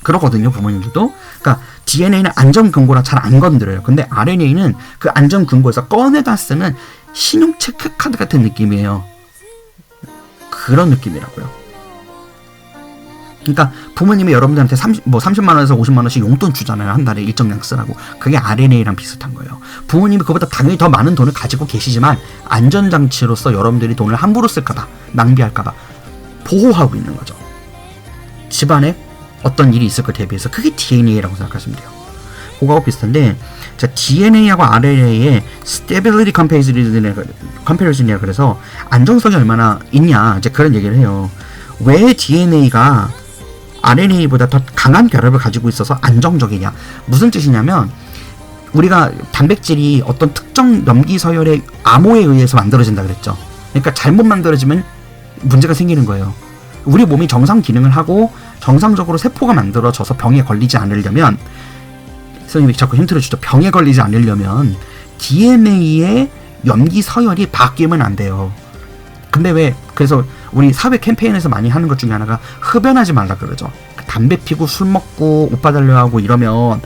그러거든요, 부모님들도. 그러니까 DNA는 안전 금고라 잘 안 건드려요. 근데 RNA는 그 안전 금고에서 꺼내다 쓰는 신용 체크 카드 같은 느낌이에요. 그런 느낌이라고요. 그러니까 부모님이 여러분들한테 30만 원에서 50만 원씩 용돈 주잖아요. 한 달에 일정량 쓰라고. 그게 RNA랑 비슷한 거예요. 부모님이 그보다 당연히 더 많은 돈을 가지고 계시지만 안전장치로서 여러분들이 돈을 함부로 쓸까봐, 낭비할까봐 보호하고 있는 거죠. 집안에 어떤 일이 있을 걸 대비해서 그게 DNA라고 생각하시면 돼요. 그거하고 비슷한데, 자, DNA하고 RNA의 Stability Comparison이라 그래서 안정성이 얼마나 있냐, 이제 그런 얘기를 해요. 왜 DNA가 RNA보다 더 강한 결합을 가지고 있어서 안정적이냐? 무슨 뜻이냐면, 우리가 단백질이 어떤 특정 염기서열의 암호에 의해서 만들어진다 그랬죠. 그러니까 잘못 만들어지면 문제가 생기는 거예요. 우리 몸이 정상 기능을 하고 정상적으로 세포가 만들어져서 병에 걸리지 않으려면, 선생님이 자꾸 힌트를 주죠. 병에 걸리지 않으려면 DNA의 염기 서열이 바뀌면 안 돼요. 근데 왜, 그래서 우리 사회 캠페인에서 많이 하는 것 중에 하나가 흡연하지 말라 그러죠. 담배 피고 술 먹고 오빠 달려하고 이러면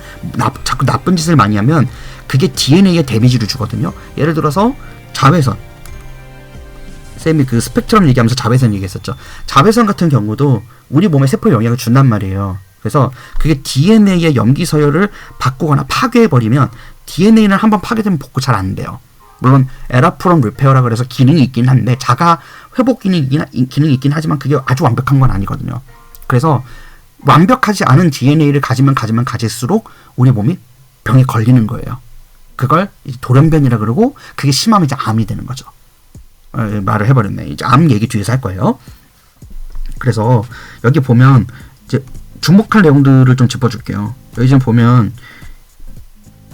자꾸 나쁜 짓을 많이 하면 그게 DNA에 데미지를 주거든요. 예를 들어서 자외선, 쌤이 그 스펙트럼 얘기하면서 자외선 얘기했었죠. 자외선 같은 경우도 우리 몸에 세포에 영향을 준단 말이에요. 그래서 그게 DNA의 염기 서열을 바꾸거나 파괴해버리면 DNA는 한번 파괴되면 복구 잘 안 돼요. 물론 에라프롬 리페어라 그래서 기능이 있긴 한데, 자가 회복 기능이 있긴 하지만 그게 아주 완벽한 건 아니거든요. 그래서 완벽하지 않은 DNA를 가지면 가질수록 우리 몸이 병에 걸리는 거예요. 그걸 이제 돌연변이라 그러고, 그게 심하면 이제 암이 되는 거죠. 말을 해버렸네. 이제 암 얘기 뒤에서 할 거예요. 그래서 여기 보면 이제 주목할 내용들을 좀 짚어줄게요. 여기 지금 보면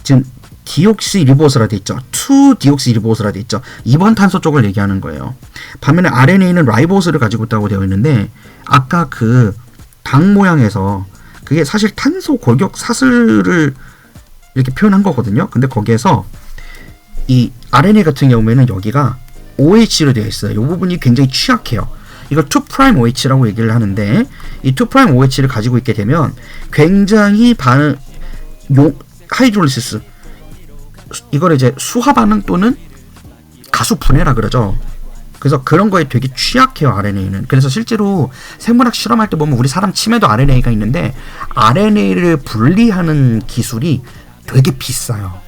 지금 디옥시리보스라 돼 있죠. 2디옥시리보스라 돼 있죠. 2번 탄소 쪽을 얘기하는 거예요. 반면에 RNA는 라이보스를 가지고 있다고 되어 있는데 아까 그 당 모양에서 그게 사실 탄소 골격 사슬을 이렇게 표현한 거거든요. 근데 거기에서 이 RNA 같은 경우에는 여기가 OH로 되어 있어요. 이 부분이 굉장히 취약해요. 이거 2'OH라고 얘기를 하는데 이 2'OH를 가지고 있게 되면 굉장히 하이드롤리시스 이걸 이제 수화 반응 또는 가수 분해라 그러죠. 그래서 그런 거에 되게 취약해요, RNA는. 그래서 실제로 생물학 실험할 때 보면 우리 사람 침에도 RNA가 있는데 RNA를 분리하는 기술이 되게 비싸요.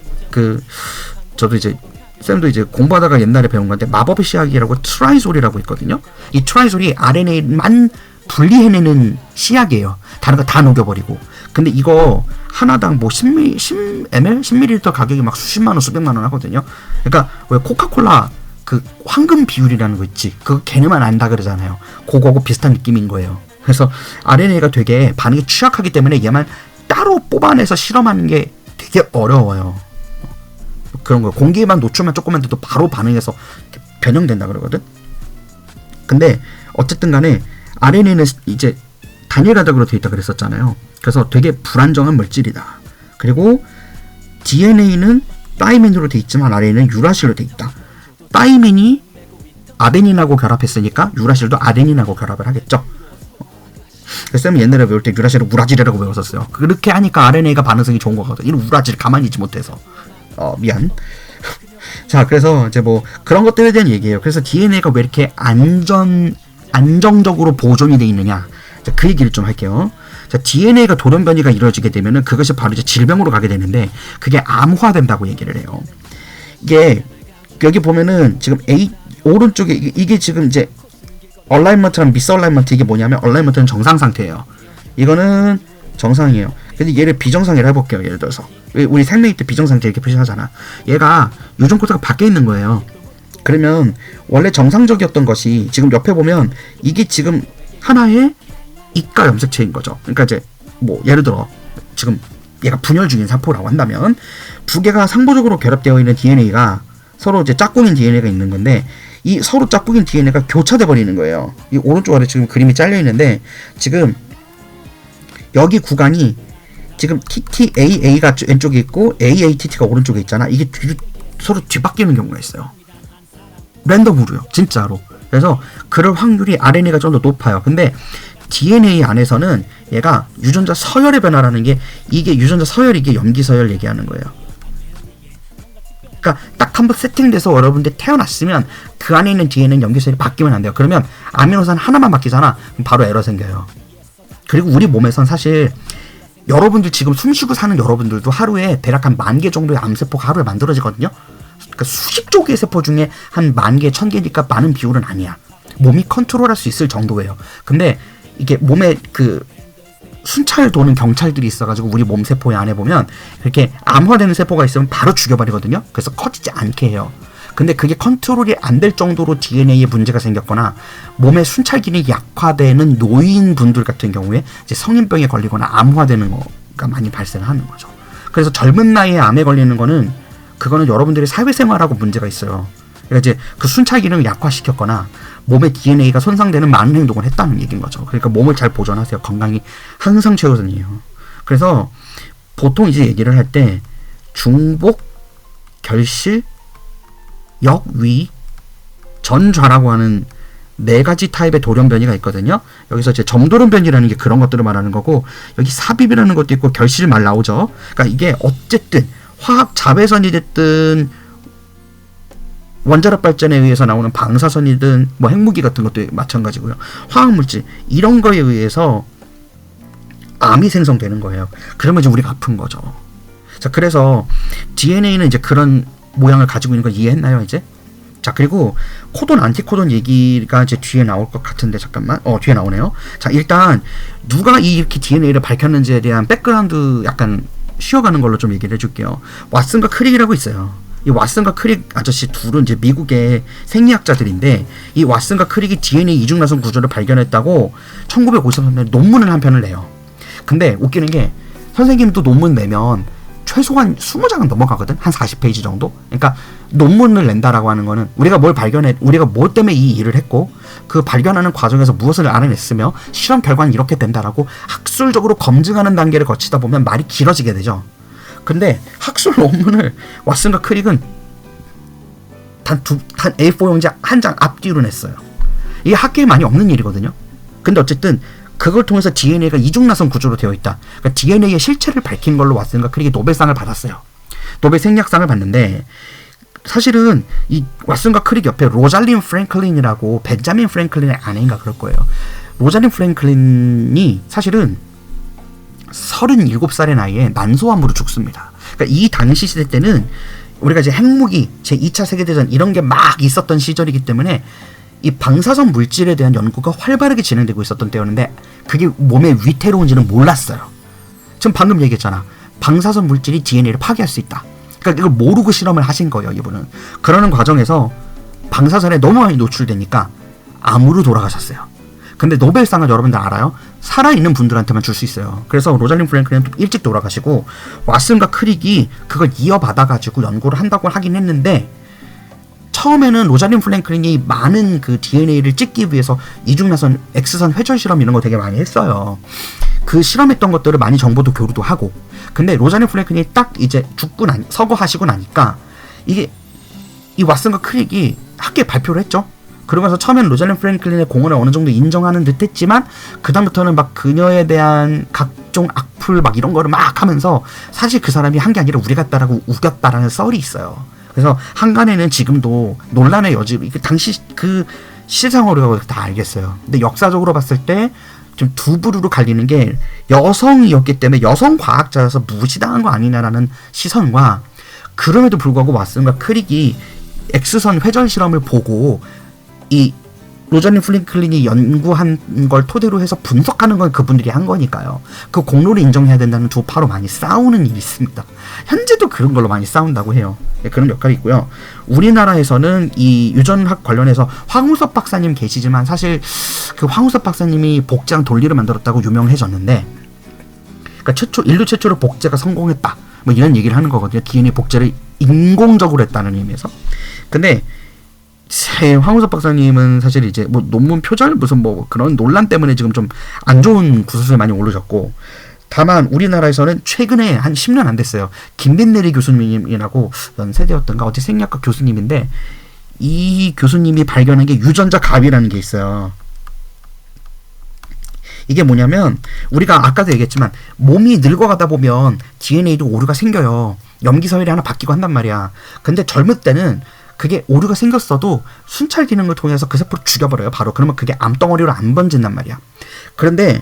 저도 이제 쌤도 이제 공부하다가 옛날에 배운 건데 마법의 씨앗이라고 트라이솔이라고 있거든요. 이 트라이솔이 RNA만 분리해내는 씨앗이에요. 다른 거 다 녹여버리고. 근데 이거 하나당 뭐 10ml? 10ml 가격이 막 수십만 원, 수백만 원 하거든요. 그러니까 왜 코카콜라 그 황금 비율이라는 거 있지. 그거 걔네만 안다 그러잖아요. 그거하고 비슷한 느낌인 거예요. 그래서 RNA가 되게 반응이 취약하기 때문에 얘만 따로 뽑아내서 실험하는 게 되게 어려워요. 그런 거 공기에만 노출만 조금만 돼도 바로 반응해서 변형된다 그러거든. 근데 어쨌든 간에 RNA는 이제 단일화적으로 되어 있다 그랬었잖아요. 그래서 되게 불안정한 물질이다. 그리고 DNA는 타이민으로 되어 있지만 RNA는 유라실로 되어 있다. 타이민이 아데닌하고 결합했으니까 유라실도 아데닌하고 결합을 하겠죠. 그래서 쌤은 옛날에 배울 때 유라실을 우라질이라고 배웠었어요. 그렇게 하니까 RNA가 반응성이 좋은 거거든. 이런 우라질 가만히 있지 못해서. 미안. 자, 그래서 이제 뭐 그런 것들에 대한 얘기예요. 그래서 DNA가 왜 이렇게 안정적으로 보존이 돼 있느냐. 자, 그 얘기를 좀 할게요. 자, DNA가 돌연 변이가 이루어지게 되면은 그것이 바로 이제 질병으로 가게 되는데 그게 암화된다고 얘기를 해요. 이게 여기 보면은 지금 오른쪽에 이게 지금 이제 얼라이먼트랑 미스 얼라이먼트 이게 뭐냐면 얼라이먼트는 정상 상태예요. 이거는 정상이에요. 근데 얘를 비정상이라 해볼게요. 예를 들어서 우리 생명일 때 비정상태 이렇게 표시하잖아. 얘가 유전 코드가 밖에 있는 거예요. 그러면 원래 정상적이었던 것이 지금 옆에 보면 이게 지금 하나의 이가 염색체인 거죠. 그러니까 이제 뭐 예를 들어 지금 얘가 분열 중인 사포라고 한다면 두 개가 상부적으로 결합되어 있는 DNA가 서로 이제 짝꿍인 DNA가 있는 건데 이 서로 짝꿍인 DNA가 교차돼 버리는 거예요. 이 오른쪽 아래 지금 그림이 잘려 있는데 지금 여기 구간이 지금 TTAA가 왼쪽에 있고 AATT가 오른쪽에 있잖아. 이게 서로 뒤바뀌는 경우가 있어요. 랜덤으로요. 진짜로. 그래서 그럴 확률이 RNA가 좀 더 높아요. 근데 DNA 안에서는 얘가 유전자 서열의 변화라는 게 이게 유전자 서열 이게 염기 서열 얘기하는 거예요. 그러니까 딱 한번 세팅돼서 여러분들 태어났으면 그 안에 있는 DNA는 염기 서열이 바뀌면 안 돼요. 그러면 아미노산 하나만 바뀌잖아. 그럼 바로 에러 생겨요. 그리고 우리 몸에선 사실 여러분들 지금 숨쉬고 사는 여러분들도 하루에 대략 한 10,000개 정도의 암세포가 하루에 만들어지거든요. 그러니까 수십조 개의 세포 중에 한 10,000개, 1,000개니까 많은 비율은 아니야. 몸이 컨트롤할 수 있을 정도예요. 근데 이게 몸에 그 순찰 도는 경찰들이 있어가지고 우리 몸 세포 안에 보면 이렇게 암화되는 세포가 있으면 바로 죽여버리거든요. 그래서 커지지 않게 해요. 근데 그게 컨트롤이 안 될 정도로 DNA에 문제가 생겼거나 몸의 순찰 기능이 약화되는 노인분들 같은 경우에 이제 성인병에 걸리거나 암화되는 거가 많이 발생하는 거죠. 그래서 젊은 나이에 암에 걸리는 거는 그거는 여러분들의 사회생활하고 문제가 있어요. 그러니까 이제 그 순찰 기능을 약화시켰거나 몸의 DNA가 손상되는 많은 행동을 했다는 얘기인 거죠. 그러니까 몸을 잘 보존하세요. 건강이 항상 최우선이에요. 그래서 보통 이제 얘기를 할 때 중복, 결실, 역위, 전좌라고 하는 4가지 타입의 돌연 변이가 있거든요. 여기서 이제 점돌연 변이라는 게 그런 것들을 말하는 거고 여기 삽입이라는 것도 있고 결실 말 나오죠. 그러니까 이게 어쨌든 화학 자외선이 됐든 원자력 발전에 의해서 나오는 방사선이든 뭐 핵무기 같은 것도 마찬가지고요. 화학물질 이런 거에 의해서 암이 생성되는 거예요. 그러면 이제 우리가 아픈 거죠. 자, 그래서 DNA는 이제 그런 모양을 가지고 있는 걸 이해했나요, 이제? 자, 그리고 코돈, 안티코돈 얘기가 이제 뒤에 나올 것 같은데, 잠깐만. 뒤에 나오네요. 자, 일단, 누가 이렇게 DNA를 밝혔는지에 대한 백그라운드 약간 쉬어가는 걸로 좀 얘기를 해줄게요. 왓슨과 크릭이라고 있어요. 이 왓슨과 크릭 아저씨 둘은 이제 미국의 생리학자들인데, 이 왓슨과 크릭이 DNA 이중나선 구조를 발견했다고 1953년에 논문을 한 편을 내요. 근데 웃기는 게, 선생님도 논문 내면 최소한 20장은 넘어가거든. 한 40페이지 정도. 그러니까 논문을 낸다라고 하는 거는 우리가 우리가 뭐 때문에 이 일을 했고 그 발견하는 과정에서 무엇을 알아냈으며 실험 결과는 이렇게 된다라고 학술적으로 검증하는 단계를 거치다 보면 말이 길어지게 되죠. 근데 학술 논문을 왓슨과 크릭은 단 A4 용지 한 장 앞뒤로 냈어요. 이게 학계에 많이 없는 일이거든요. 근데 어쨌든 그걸 통해서 DNA가 이중나선 구조로 되어 있다. 그러니까 DNA의 실체를 밝힌 걸로 왓슨과 크릭이 노벨상을 받았어요. 노벨 생리학상을 받는데 사실은 이 왓슨과 크릭 옆에 로잘린 프랭클린이라고 벤자민 프랭클린의 아내인가 그럴 거예요. 로잘린 프랭클린이 사실은 37살의 나이에 난소암으로 죽습니다. 그러니까 이 당시 시대 때는 우리가 이제 핵무기, 제2차 세계대전 이런 게 막 있었던 시절이기 때문에 이 방사선 물질에 대한 연구가 활발하게 진행되고 있었던 때였는데 그게 몸에 위태로운지는 몰랐어요. 지금 방금 얘기했잖아. 방사선 물질이 DNA를 파괴할 수 있다. 그러니까 이걸 모르고 실험을 하신 거예요, 이분은. 그러는 과정에서 방사선에 너무 많이 노출되니까 암으로 돌아가셨어요. 근데 노벨상을 여러분들 알아요? 살아있는 분들한테만 줄 수 있어요. 그래서 로잘린 프랭클린은 일찍 돌아가시고 왓슨과 크릭이 그걸 이어받아가지고 연구를 한다고 하긴 했는데 처음에는 로잘린 프랭클린이 많은 그 DNA를 찍기 위해서 이중나선 X선 회전 실험 이런 거 되게 많이 했어요. 그 실험했던 것들을 많이 정보도 교류도 하고. 근데 로잘린 프랭클린이 딱 이제 서거하시고 나니까 이게 이 왓슨과 크릭이 학계에 발표를 했죠. 그러면서 처음엔 로잘린 프랭클린의 공헌을 어느 정도 인정하는 듯 했지만 그다음부터는 막 그녀에 대한 각종 악플 막 이런 거를 막 하면서 사실 그 사람이 한 게 아니라 우리 같다라고 우겼다라는 썰이 있어요. 그래서 한간에는 지금도 논란의 여지, 당시 그 시상으로 다 알겠어요. 근데 역사적으로 봤을 때 좀 두 부류로 갈리는 게 여성이었기 때문에 여성 과학자여서 무시당한 거 아니냐라는 시선과 그럼에도 불구하고 왓슨과 크릭이 X선 회전 실험을 보고 이 로잘린 프랭클린이 연구한 걸 토대로 해서 분석하는 건 그분들이 한 거니까요. 그 공로를 인정해야 된다는 두 파로 많이 싸우는 일이 있습니다. 현재도 그런 걸로 많이 싸운다고 해요. 네, 그런 역할이 있고요. 우리나라에서는 이 유전학 관련해서 황우섭 박사님 계시지만 사실 그 황우섭 박사님이 복제랑 돌리를 만들었다고 유명해졌는데 그러니까 인류 최초로 복제가 성공했다. 뭐 이런 얘기를 하는 거거든요. DNA 복제를 인공적으로 했다는 의미에서. 근데 황우섭 박사님은 사실 이제 뭐 논문 표절 무슨 뭐 그런 논란 때문에 지금 좀 안 좋은 구설수에 많이 올르셨고 다만 우리나라에서는 최근에 한 10년 안 됐어요. 김빈내리 교수님이라고 연세대였던가 어디 생리학과 교수님인데 이 교수님이 발견한 게 유전자 갑이라는 게 있어요. 이게 뭐냐면 우리가 아까도 얘기했지만 몸이 늙어가다 보면 DNA도 오류가 생겨요. 염기서열이 하나 바뀌고 한단 말이야. 근데 젊을 때는 그게 오류가 생겼어도 순찰 기능을 통해서 그 세포를 죽여버려요. 바로. 그러면 그게 암덩어리로 안 번진단 말이야. 그런데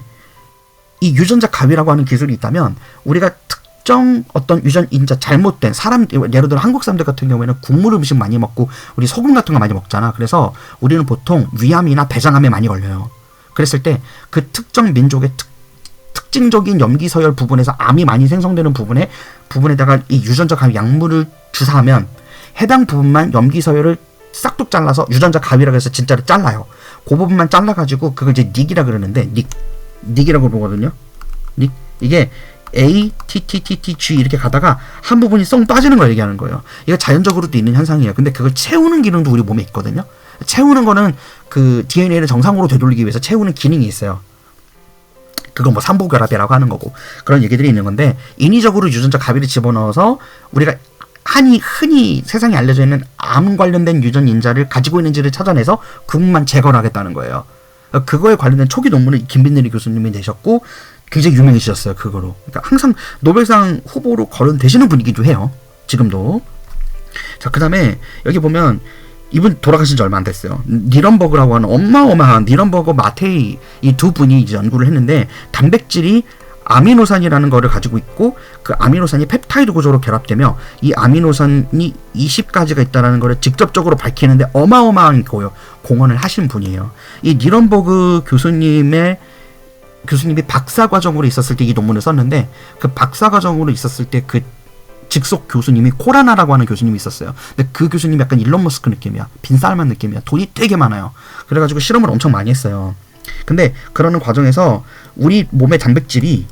이 유전자 갑이라고 하는 기술이 있다면 우리가 특정 어떤 유전인자 잘못된 사람, 예를 들어 한국 사람들 같은 경우에는 국물 음식 많이 먹고 우리 소금 같은 거 많이 먹잖아. 그래서 우리는 보통 위암이나 대장암에 많이 걸려요. 그랬을 때 그 특정 민족의 특징적인 염기서열 부분에서 암이 많이 생성되는 부분에다가 이 유전자 갑 약물을 주사하면 해당 부분만 염기서열을 싹둑 잘라서 유전자 갑이라고 해서 진짜로 잘라요. 그 부분만 잘라가지고 그걸 이제 닉이라 그러는데 닉이라고 보거든요. 닉 이게 A, T, T, T, T, G 이렇게 가다가 한 부분이 쏙 빠지는 걸 얘기하는 거예요. 이거 자연적으로도 있는 현상이에요. 근데 그걸 채우는 기능도 우리 몸에 있거든요. 채우는 거는 그 DNA를 정상으로 되돌리기 위해서 채우는 기능이 있어요. 그건 뭐 삼보결합이라고 하는 거고 그런 얘기들이 있는 건데 인위적으로 유전자 갑이를 집어넣어서 우리가 흔히 세상에 알려져 있는 암 관련된 유전인자를 가지고 있는지를 찾아내서 그 부분만 제거를 하겠다는 거예요. 그거에 관련된 초기 논문을 김빈내리 교수님이 내셨고 굉장히 유명해지셨어요. 그거로. 그러니까 항상 노벨상 후보로 거론되시는 분이기도 해요. 지금도. 자, 그 다음에 여기 보면 이분 돌아가신 지 얼마 안 됐어요. 니런버그라고 하는 어마어마한 니런버그 마테이 이 두 분이 이제 연구를 했는데 단백질이 아미노산이라는 거를 가지고 있고 그 아미노산이 펩타이드 구조로 결합되며 이 아미노산이 20가지가 있다는 거를 직접적으로 밝히는데 어마어마한 공헌을 하신 분이에요. 이 니런버그 교수님이 박사과정으로 있었을 때 이 논문을 썼는데 그 박사과정으로 있었을 때 그 직속 교수님이 코라나라고 하는 교수님이 있었어요. 근데 그 교수님이 약간 일론 머스크 느낌이야. 빈살만 느낌이야. 돈이 되게 많아요. 그래가지고 실험을 엄청 많이 했어요. 근데 그러는 과정에서 우리 몸의 단백질이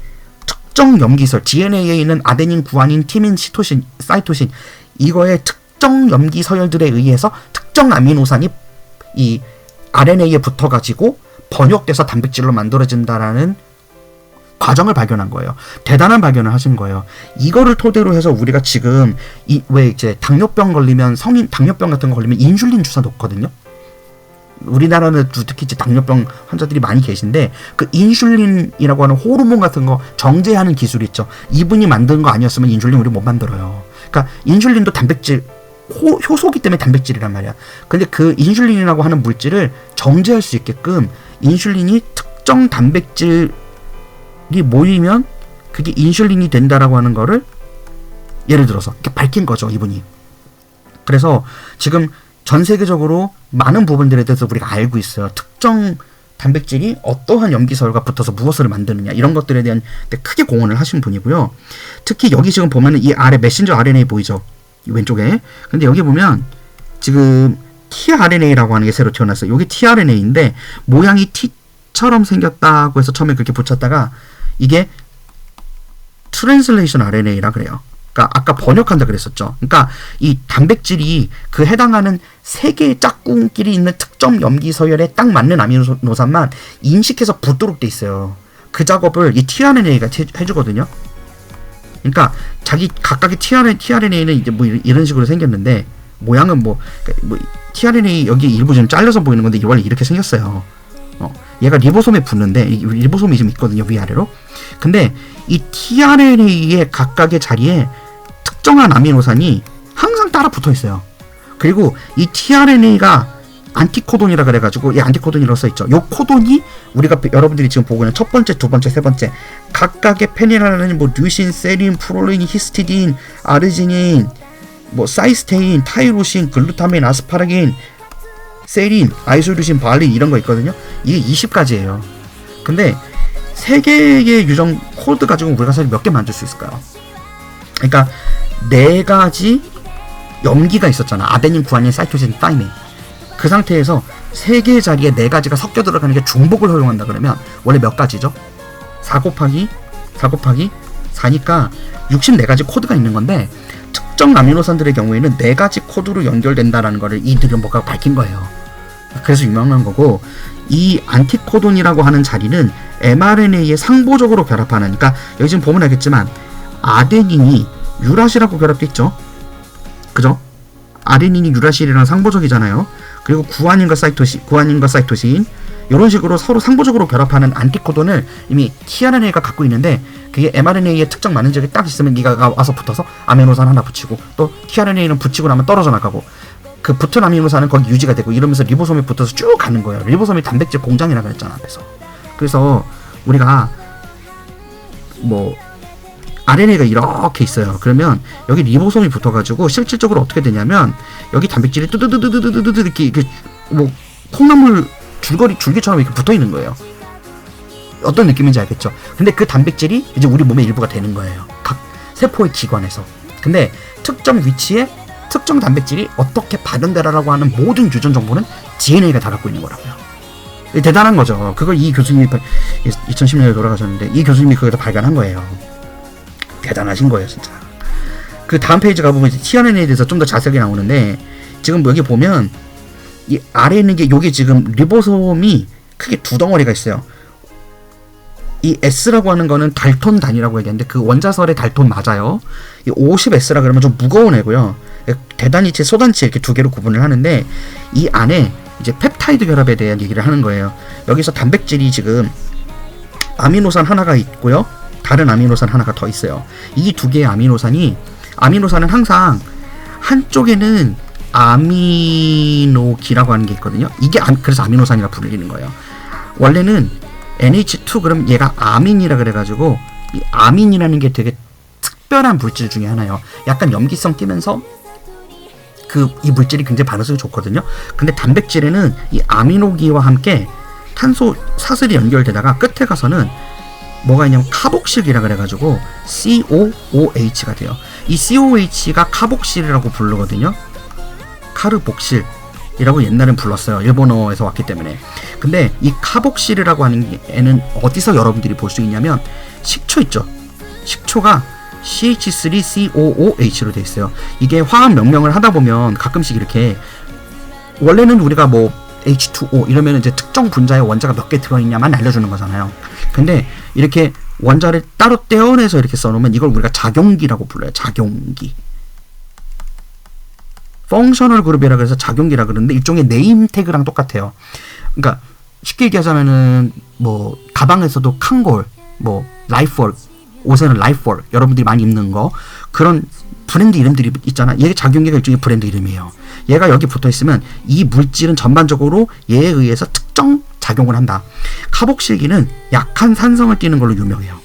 특정 염기설, DNA에 있는 아데닌, 구아닌, 티민, 시토신, 사이토신, 이거의 특정 염기 서열들에 의해서 특정 아미노산이 이 RNA에 붙어가지고 번역돼서 단백질로 만들어진다라는 과정을 발견한 거예요. 대단한 발견을 하신 거예요. 이거를 토대로 해서 우리가 지금 왜 이제 당뇨병 걸리면 당뇨병 같은 거 걸리면 인슐린 주사 놓거든요. 우리나라는 특히 이제 당뇨병 환자들이 많이 계신데 그 인슐린이라고 하는 호르몬 같은 거 정제하는 기술이 있죠. 이분이 만든 거 아니었으면 인슐린 우리 못 만들어요. 그러니까 인슐린도 단백질 효소기 때문에 단백질이란 말이야. 근데 그 인슐린이라고 하는 물질을 정제할 수 있게끔 인슐린이 특정 단백질이 모이면 그게 인슐린이 된다라고 하는 거를 예를 들어서 이렇게 밝힌 거죠, 이분이. 그래서 지금 전 세계적으로 많은 부분들에 대해서 우리가 알고 있어요. 특정 단백질이 어떠한 염기설과 붙어서 무엇을 만드느냐 이런 것들에 대한 크게 공헌을 하신 분이고요. 특히 여기 지금 보면은 이 아래 메신저 RNA 보이죠? 이 왼쪽에. 근데 여기 보면 지금 tRNA라고 하는 게 새로 튀어났어요. 이게 tRNA인데 모양이 T처럼 생겼다고 해서 처음에 그렇게 붙였다가 이게 트랜슬레이션 RNA라 그래요. 그러니까 아까 번역한다 그랬었죠. 그러니까 이 단백질이 그 해당하는 세 개의 짝꿍끼리 있는 특정 염기 서열에 딱 맞는 아미노산만 인식해서 붙도록 돼 있어요. 그 작업을 이 tRNA가 해주거든요. 그러니까 자기 각각의 tRNA는 이제 뭐 이런 식으로 생겼는데 모양은 뭐 tRNA 여기 일부 좀 잘려서 보이는 건데 원래 이렇게 생겼어요. 얘가 리보솜에 붙는데 리보솜이 좀 있거든요, 위아래로. 근데 이 tRNA의 각각의 자리에 특정한 아미노산이 항상 따라 붙어 있어요. 그리고 이 tRNA가 안티코돈이라 그래가지고 이 안티코돈이라고 써있죠. 요 코돈이 우리가 여러분들이 지금 보고 있는 첫 번째, 두 번째, 세 번째 각각의 페니랄라닌, 뭐 류신, 세린, 프롤린, 히스티딘, 아르지닌, 뭐 사이스테인, 타이로신, 글루타민, 아스파라긴, 세린, 아이소류신, 발린 이런 거 있거든요. 이게 20가지예요. 근데 3개의 유전 코드 가지고 우리가 사실 몇 개 만들 수 있을까요? 그러니까 4가지 염기가 있었잖아. 아데닌, 구아닌, 사이토신, 타이민. 그 상태에서 3개의 자리에 4가지가 섞여 들어가는 게 중복을 허용한다 그러면 원래 몇 가지죠? 4 곱하기 4니까 64가지 코드가 있는 건데 특정 아미노산들의 경우에는 4가지 코드로 연결된다라는 거를 이 드림버그가 밝힌 거예요. 그래서 유명한 거고, 이 안티코돈이라고 하는 자리는 mRNA에 상보적으로 결합하는, 그러니까 여기 지금 보면 알겠지만 아데닌이 유라실하고 결합돼 있죠. 그죠? 아데닌이 유라실이랑 상보적이잖아요. 그리고 구아닌과 사이토신 이런 식으로 서로 상보적으로 결합하는 안티코돈을 이미 tRNA가 갖고 있는데 그게 mRNA에 특정 맞는 지역에 딱 있으면 이가 와서 붙어서 아미노산 하나 붙이고 또 tRNA는 붙이고 나면 떨어져 나가고 그 붙은 아미노산은 거기 유지가 되고 이러면서 리보솜에 붙어서 쭉 가는 거예요. 리보솜이 단백질 공장이라 그랬잖아. 그래서 우리가 뭐 RNA가 이렇게 있어요. 그러면 여기 리보솜이 붙어가지고 실질적으로 어떻게 되냐면 여기 단백질이 뚜두두두두두두 이렇게 뭐 콩나물 줄기처럼 이렇게 붙어 있는 거예요. 어떤 느낌인지 알겠죠? 근데 그 단백질이 이제 우리 몸의 일부가 되는 거예요. 각 세포의 기관에서. 근데 특정 위치에 특정 단백질이 어떻게 발현되라라고 하는 모든 유전 정보는 DNA가 다 갖고 있는 거라고요. 대단한 거죠. 그걸 이 교수님이 2010년에 돌아가셨는데 이 교수님이 그걸 발견한 거예요. 대단하신 거예요, 진짜. 그 다음 페이지 가보면 이제 tRNA에 대해서 좀 더 자세하게 나오는데 지금 여기 보면 이 아래에 있는 게 요게 지금 리보솜이 크게 두 덩어리가 있어요. 이 S라고 하는 거는 달톤 단위라고 얘기하는데 그 원자설의 달톤 맞아요. 이 50S라 그러면 좀 무거운 애고요. 대단위치, 소단치 이렇게 두 개로 구분을 하는데 이 안에 이제 펩타이드 결합에 대한 얘기를 하는 거예요. 여기서 단백질이 지금 아미노산 하나가 있고요. 다른 아미노산 하나가 더 있어요. 이 두 개의 아미노산은 항상 한쪽에는 아미노기라고 하는 게 있거든요. 이게 그래서 아미노산이라 불리는 거예요. 원래는 NH2 그럼 얘가 아민이라 그래가지고 이 아민이라는 게 되게 특별한 물질 중에 하나예요. 약간 염기성 띄면서 이 물질이 굉장히 반응성이 좋거든요. 근데 단백질에는 이 아미노기와 함께 탄소 사슬이 연결되다가 끝에 가서는 뭐가 있냐면 카복실이라 그래가지고 COOH가 돼요. 이 COOH가 카복실이라고 부르거든요. 카르복실이라고 옛날엔 불렀어요. 일본어에서 왔기 때문에. 근데 이 카복실이라고 하는 애는 어디서 여러분들이 볼 수 있냐면 식초 있죠. 식초가 CH3COOH로 되어 있어요. 이게 화학 명령을 하다 보면 가끔씩 이렇게 원래는 우리가 뭐 H2O 이러면 이제 특정 분자의 원자가 몇 개 들어있냐만 알려주는 거잖아요. 근데 이렇게 원자를 따로 떼어내서 이렇게 써놓으면 이걸 우리가 작용기라고 불러요. 작용기. 펑셔널 그룹이라 그래서 작용기라 그러는데 일종의 네임 태그랑 똑같아요. 그러니까 쉽게 얘기하자면은 뭐 가방에서도 칸골, 뭐 라이프월, 옷에는 라이프월 여러분들이 많이 입는 거 그런 브랜드 이름들이 있잖아. 얘 작용기가 일종의 브랜드 이름이에요. 얘가 여기 붙어 있으면 이 물질은 전반적으로 얘에 의해서 특정 작용을 한다. 카복실기는 약한 산성을 띠는 걸로 유명해요.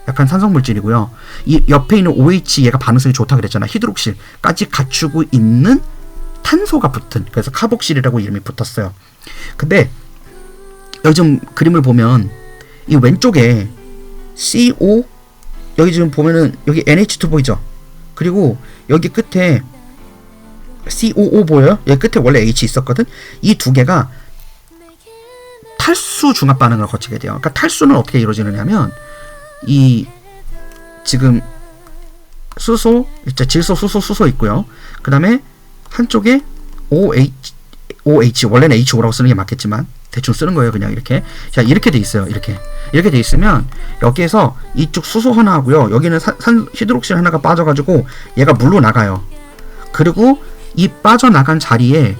약한 산성 물질이고요. 이 옆에 있는 OH 얘가 반응성이 좋다 그랬잖아. 히드록실까지 갖추고 있는 탄소가 붙은, 그래서 카복실이라고 이름이 붙었어요. 근데 여기 좀 그림을 보면 이 왼쪽에 CO, 여기 지금 보면은 여기 NH2 보이죠? 그리고 여기 끝에 COO 보여요? 여기 끝에 원래 H 있었거든? 이 두 개가 탈수 중합 반응을 거치게 돼요. 그러니까 탈수는 어떻게 이루어지느냐면 이 지금 수소, 질소, 수소, 수소 있고요. 그 다음에 한쪽에 OH 원래는 HO라고 쓰는 게 맞겠지만 대충 쓰는 거예요. 그냥 이렇게. 자, 이렇게 돼 있어요. 이렇게 돼 있으면 여기에서 이쪽 수소 하나 하고요. 여기는 히드록실 하나가 빠져가지고 얘가 물로 나가요. 그리고 이 빠져나간 자리에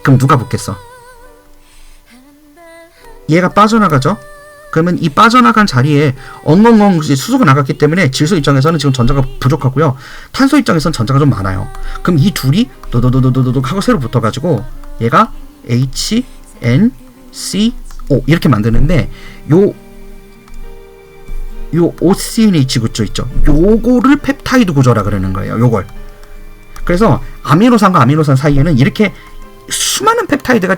그럼 누가 붙겠어? 얘가 빠져나가죠? 그러면 이 빠져나간 자리에 엉엉엉 수소가 나갔기 때문에 질소 입장에서는 지금 전자가 부족하고요. 탄소 입장에서는 전자가 좀 많아요. 그럼 이 둘이 도도도도도도 하고 새로 붙어가지고 얘가 HNCO 이렇게 만드는데 요 OCNH 구조 있죠. 요거를 펩타이드 구조라 그러는 거예요. 요걸. 그래서 아미노산과 아미노산 사이에는 이렇게 수많은 펩타이드가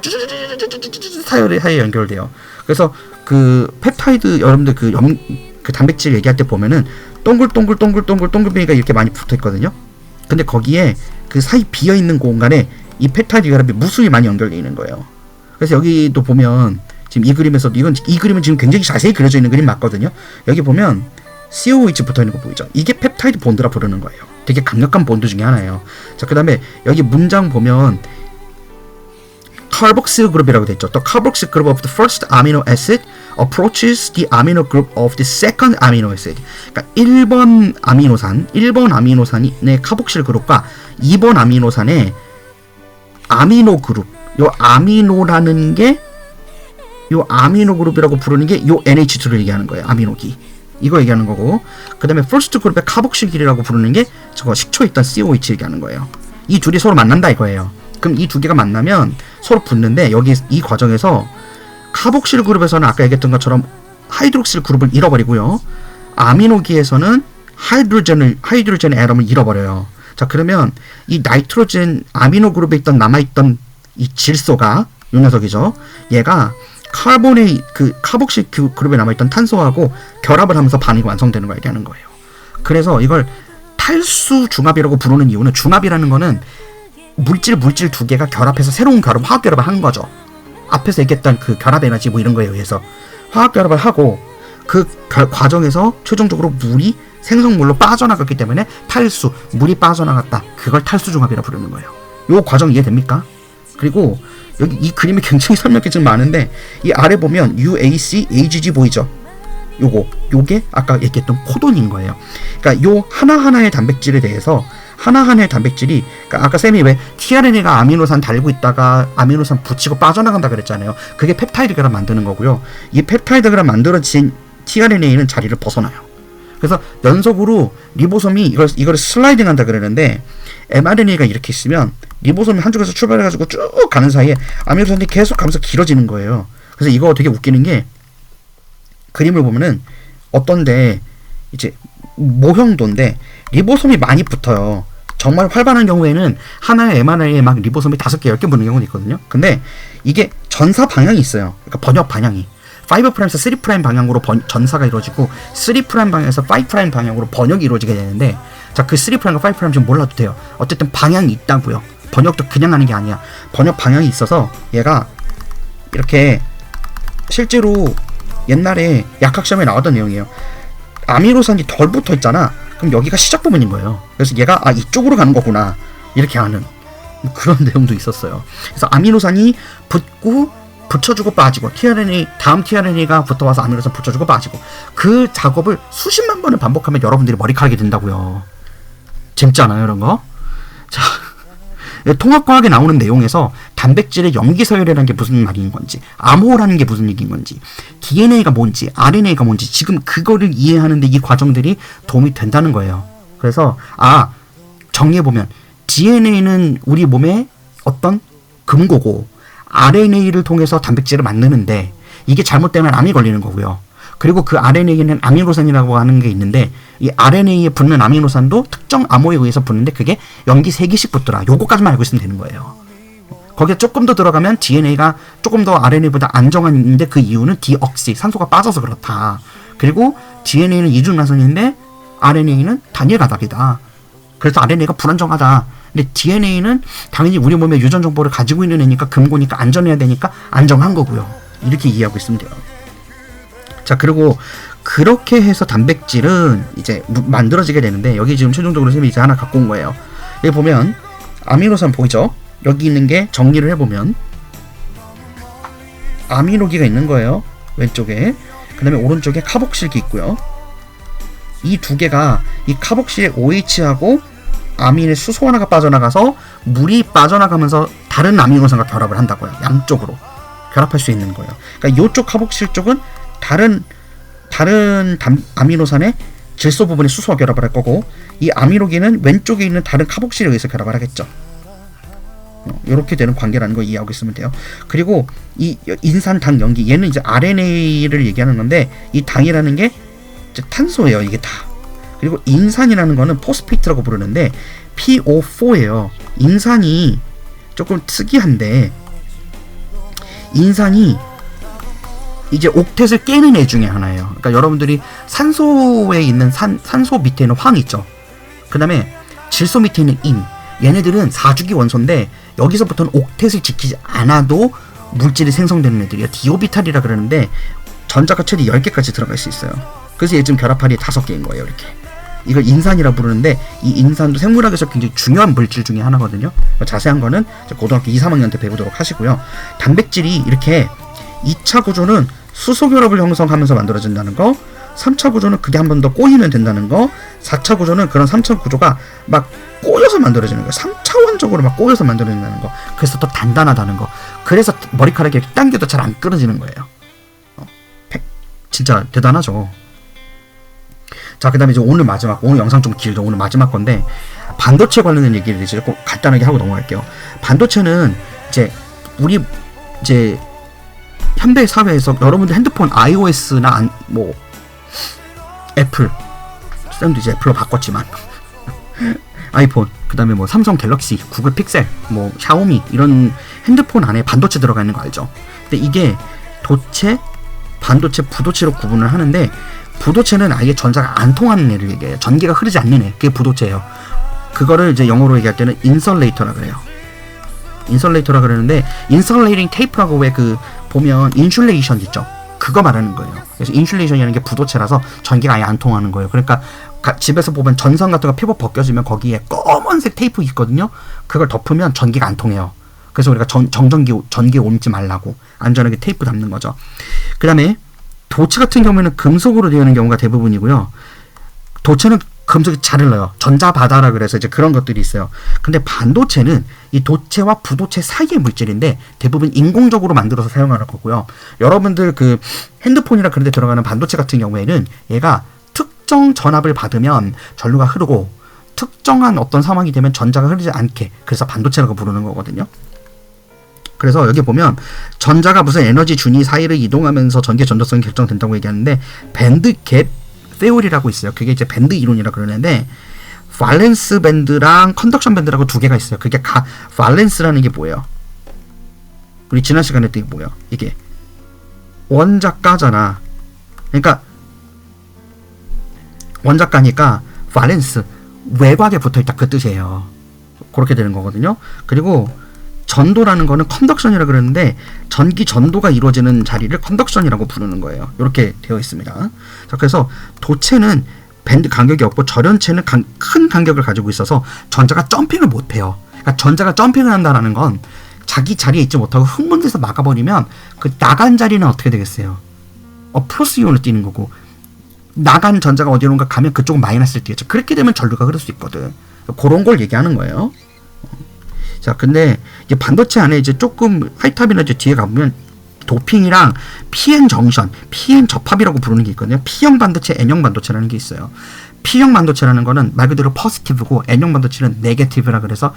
사이에 연결돼요. 그래서 그 펩타이드 여러분들 그 단백질 얘기할 때 보면은 동글동글동글동글동글뱅이가 이렇게 많이 붙어 있거든요. 근데 거기에 그 사이 비어 있는 공간에 이 펩타이드 결합이 무수히 많이 연결되어 있는 거예요. 그래서 여기도 보면 지금 이 그림에서도 이 그림은 지금 굉장히 자세히 그려져 있는 그림 맞거든요. 여기 보면 COH 붙어 있는 거 보이죠? 이게 펩타이드 본드라 부르는 거예요. 되게 강력한 본드 중에 하나예요. 자, 그 다음에 여기 문장 보면 carboxyl 그룹이라고 돼 있죠. The carboxyl group of the first amino acid approaches the amino group of the second amino acid. 그러니까 1번 아미노산의 카복실 그룹과 2번 아미노산의 아미노 그룹. 요 아미노라는 게 요 아미노 그룹이라고 부르는 게 요 NH2를 얘기하는 거예요. 아미노기. 이거 얘기하는 거고. 그다음에 first 그룹의 카복실기라고 부르는 게 저거 식초에 있던 COH 얘기하는 거예요. 이 둘이 서로 만난다 이거예요. 그럼 이 두 개가 만나면 서로 붙는데 여기 이 과정에서 카복실 그룹에서는 아까 얘기했던 것처럼 하이드록실 그룹을 잃어버리고요. 아미노기에서는 하이드로젠 애tom을 잃어버려요. 자, 그러면 이 나이트로젠 아미노 그룹에 있던 남아있던 이 질소가 이 녀석이죠. 얘가 카복실 그룹에 남아있던 탄소하고 결합을 하면서 반응이 완성되는 거 얘기하는 거예요. 그래서 이걸 탈수 중합이라고 부르는 이유는 중합이라는 거는 물질 두 개가 결합해서 새로운 화학 결합을 한 거죠. 앞에서 얘기했던 그 결합 에너지 뭐 이런 거에 의해서 화학 결합을 하고 그 과정에서 최종적으로 물이 생성물로 빠져나갔기 때문에 탈수, 물이 빠져나갔다. 그걸 탈수 중합이라 부르는 거예요. 요 과정 이해됩니까? 그리고 여기 이 그림이 굉장히 설명이 좀 많은데 이 아래 보면 UACAGG 보이죠? 요게 아까 얘기했던 코돈인 거예요. 그러니까 요 하나하나의 단백질에 대해서 하나하나의 단백질이, 그러니까 아까 쌤이 왜 tRNA가 아미노산 달고 있다가 아미노산 붙이고 빠져나간다 그랬잖아요. 그게 펩타이드 결합 만드는 거고요. 이 펩타이드 결합 만들어진 tRNA는 자리를 벗어나요. 그래서 연속으로 리보솜이 이걸 슬라이딩 한다 그러는데 mRNA가 이렇게 있으면 리보솜이 한쪽에서 출발해가지고 쭉 가는 사이에 아미노산이 계속 가면서 길어지는 거예요. 그래서 이거 되게 웃기는 게 그림을 보면은 어떤데 이제 모형도인데 리보솜이 많이 붙어요. 정말 활발한 경우에는 하나의 mRNA에 막 리보솜이 5개, 10개 붙는 경우는 있거든요. 근데 이게 전사 방향이 있어요. 그러니까 번역 방향이 5'에서 3' 방향으로 전사가 이루어지고 3' 방향에서 5' 방향으로 번역이 이루어지게 되는데, 자, 그 3'과 5' 좀 몰라도 돼요. 어쨌든 방향이 있다고요. 번역도 그냥 하는 게 아니야. 번역 방향이 있어서 얘가 이렇게 실제로 옛날에 약학 시험에 나왔던 내용이에요. 아미노산이 덜 붙어 있잖아. 그럼 여기가 시작 부분인 거예요. 그래서 얘가 이쪽으로 가는 거구나 이렇게 하는 뭐 그런 내용도 있었어요. 그래서 아미노산이 붙고 붙여주고 빠지고 tRNA 다음 tRNA가 붙어와서 아미노산 붙여주고 빠지고 그 작업을 수십만 번을 반복하면 여러분들이 머리카락이 된다고요. 재밌지 않아요 이런 거? 자, 통합과학에 나오는 내용에서 단백질의 염기서열이라는 게 무슨 말인 건지, 암호라는 게 무슨 얘기인 건지, DNA가 뭔지, RNA가 뭔지 지금 그거를 이해하는데 이 과정들이 도움이 된다는 거예요. 그래서 정리해보면 DNA는 우리 몸의 어떤 금고고 RNA를 통해서 단백질을 만드는데 이게 잘못되면 암이 걸리는 거고요. 그리고 그 RNA는 아미노산이라고 하는 게 있는데 이 RNA에 붙는 아미노산도 특정 암호에 의해서 붙는데 그게 염기 3개씩 붙더라. 요거까지만 알고 있으면 되는 거예요. 거기에 조금 더 들어가면 DNA가 조금 더 RNA보다 안정한인데 그 이유는 디옥시, 산소가 빠져서 그렇다. 그리고 DNA는 이중나선인데 RNA는 단일 가닥이다. 그래서 RNA가 불안정하다. 근데 DNA는 당연히 우리 몸의 유전 정보를 가지고 있는 애니까 금고니까 안전해야 되니까 안정한 거고요. 이렇게 이해하고 있으면 돼요. 자, 그리고 그렇게 해서 단백질은 이제 만들어지게 되는데 여기 지금 최종적으로 쌤이 이제 하나 갖고 온 거예요. 여기 보면 아미노산 보이죠? 여기 있는 게 정리를 해보면 아미노기가 있는 거예요. 왼쪽에. 그 다음에 오른쪽에 카복실기 있고요. 이 두 개가 이 카복실의 OH하고 아민의 수소 하나가 빠져나가서 물이 빠져나가면서 다른 아미노산과 결합을 한다고요. 양쪽으로 결합할 수 있는 거예요. 그러니까 이쪽 카복실 쪽은 다른 아미노산의 질소 부분에 수소와 결합을 할 거고 이 아미노기는 왼쪽에 있는 다른 카복실에 의해서 결합을 하겠죠. 이렇게 되는 관계라는 거 이해하고 있으면 돼요. 그리고 이 인산, 당, 염기 얘는 이제 RNA를 얘기하는 건데 이 당이라는 게 이제 탄소예요. 이게 다. 그리고 인산이라는 거는 포스페이트라고 부르는데 PO4예요. 인산이 조금 특이한데 인산이 이제 옥텟을 깨는 애 중에 하나예요. 그러니까 여러분들이 산소에 있는 산소 밑에 있는 황 있죠. 그 다음에 질소 밑에 있는 인. 얘네들은 4주기 원소인데 여기서부터는 옥텟을 지키지 않아도 물질이 생성되는 애들이에요. 디오비탈이라 그러는데 전자가 최대 10개까지 들어갈 수 있어요. 그래서 얘 지금 결합할이 5개인 거예요. 이렇게. 이걸 인산이라 부르는데 이 인산도 생물학에서 굉장히 중요한 물질 중에 하나거든요. 자세한 거는 고등학교 2, 3학년 때 배우도록 하시고요. 단백질이 이렇게 2차 구조는 수소 결합을 형성하면서 만들어진다는 거, 3차 구조는 그게 한 번 더 꼬이면 된다는 거, 4차 구조는 그런 3차 구조가 막 꼬여서 만들어지는 거예요. 3차원적으로 막 꼬여서 만들어진다는 거. 그래서 더 단단하다는 거. 그래서 머리카락이 이렇게 당겨도 잘 안 끊어지는 거예요. 진짜 대단하죠. 자, 그 다음에 이제 오늘 영상 좀 길죠. 오늘 마지막 건데, 반도체 관련된 얘기를 이제 꼭 간단하게 하고 넘어갈게요. 반도체는 우리 현대 사회에서 여러분들 핸드폰 iOS나 애플, 쌤도 이제 애플로 바꿨지만, 아이폰, 그 다음에 삼성 갤럭시, 구글 픽셀, 샤오미, 이런 핸드폰 안에 반도체 들어가 있는 거 알죠? 근데 이게 도체, 반도체, 부도체로 구분을 하는데, 부도체는 아예 전자가 안 통하는 애를 얘기해요. 전기가 흐르지 않는 애. 그게 부도체예요. 그거를 이제 영어로 얘기할 때는 인설레이터라 그래요. 인설레이터라 그러는데 인설레이팅 테이프라고 왜 보면 인슐레이션 있죠. 그거 말하는 거예요. 그래서 인슐레이션이라는 게 부도체라서 전기가 아예 안 통하는 거예요. 그러니까 집에서 보면 전선 같은 거 피부 벗겨지면 거기에 검은색 테이프 있거든요. 그걸 덮으면 전기가 안 통해요. 그래서 우리가 전기 옮지 말라고 안전하게 테이프 담는 거죠. 그 다음에 도체 같은 경우에는 금속으로 되어 있는 경우가 대부분이고요. 도체는 금속이 잘 흘러요. 전자바다라 그래서 이제 그런 것들이 있어요. 근데 반도체는 이 도체와 부도체 사이의 물질인데 대부분 인공적으로 만들어서 사용하는 거고요. 여러분들 핸드폰이나 그런 데 들어가는 반도체 같은 경우에는 얘가 특정 전압을 받으면 전류가 흐르고 특정한 어떤 상황이 되면 전자가 흐르지 않게, 그래서 반도체라고 부르는 거거든요. 그래서 여기 보면 전자가 무슨 에너지 준위 사이를 이동하면서 전기의 전도성이 결정된다고 얘기하는데 밴드 갭 세오리라고 있어요. 그게 이제 밴드 이론이라 그러는데 발렌스 밴드랑 컨덕션 밴드라고 두 개가 있어요. 그게 발렌스라는 게 뭐예요? 우리 지난 시간에 했던 게 뭐예요? 이게 원자가잖아. 그러니까 원자가니까 발렌스 외곽에 붙어있다 그 뜻이에요. 그렇게 되는 거거든요. 그리고 전도라는 거는 컨덕션이라 그러는데 전기 전도가 이루어지는 자리를 컨덕션이라고 부르는 거예요. 이렇게 되어 있습니다. 자, 그래서 도체는 밴드 간격이 없고 절연체는 큰 간격을 가지고 있어서 전자가 점핑을 못해요. 그러니까 전자가 점핑을 한다는 건 자기 자리에 있지 못하고 흥분돼서 막아버리면 그 나간 자리는 어떻게 되겠어요? 플러스 이온을 띄는 거고, 나간 전자가 어디론가 가면 그쪽은 마이너스를 띄겠죠. 그렇게 되면 전류가 흐를 수 있거든. 그런 걸 얘기하는 거예요. 자, 근데 이제 반도체 안에 이제 조금 하이탑이나 이제 뒤에 가보면 도핑이랑 PN 정션, PN 접합이라고 부르는 게 있거든요. P형 반도체, N형 반도체라는 게 있어요. P형 반도체라는 거는 말 그대로 포지티브고, N형 반도체는 네게티브라 그래서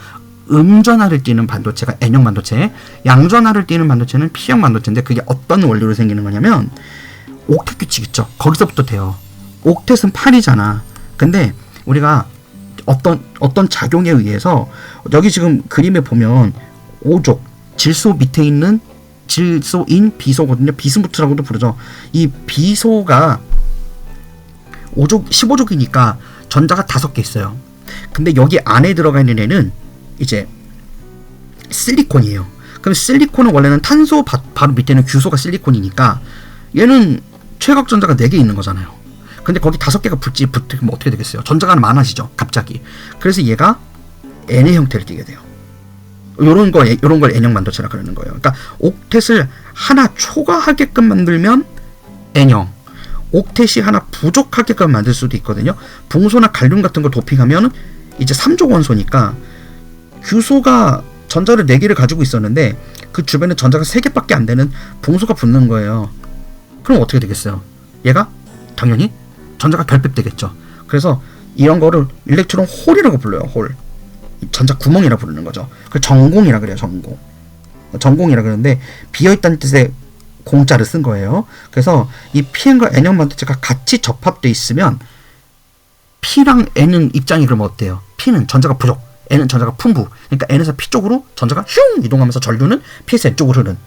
음전하를 띠는 반도체가 N형 반도체, 양전하를 띠는 반도체는 P형 반도체인데, 그게 어떤 원리로 생기는 거냐면 옥텟 규칙 있죠. 거기서부터 돼요. 옥텟은 8이잖아. 근데 우리가 어떤 작용에 의해서, 여기 지금 그림에 보면 5족, 질소 밑에 있는 질소인 비소거든요. 비스무트라고도 부르죠. 이 비소가 5족, 15족이니까 전자가 5개 있어요. 근데 여기 안에 들어가 있는 애는 이제 실리콘이에요. 그럼 실리콘은 원래는 탄소 바로 밑에는 규소가 실리콘이니까 얘는 최각 전자가 4개 있는 거잖아요. 근데 거기 5개가 붙으면 어떻게 되겠어요? 전자가 많아지죠, 갑자기. 그래서 얘가 N의 형태를 띠게 돼요. 요런 걸 N형 반도체라 그러는 거예요. 그러니까 옥텟을 하나 초과하게끔 만들면 N형, 옥텟이 하나 부족하게끔 만들 수도 있거든요. 붕소나 갈륨 같은 걸 도핑하면 이제 3족 원소니까, 규소가 전자를 4개를 가지고 있었는데 그 주변에 전자가 3개밖에 안 되는 붕소가 붙는 거예요. 그럼 어떻게 되겠어요? 얘가 당연히 전자가 결핍되겠죠. 그래서 이런 거를 일렉트론 홀이라고 불러요. 홀. 전자 구멍이라 부르는 거죠. 그 전공이라 그래요. 전공이라 그러는데 비어있다는 뜻의 공자를 쓴 거예요. 그래서 이 Pn과 N형 반도체가 같이 접합돼 있으면 P랑 N은 입장이 그러면 어때요? P는 전자가 부족, N은 전자가 풍부. 그러니까 N에서 P 쪽으로 전자가 슝 이동하면서 전류는 P에서 N 쪽으로 흐르는,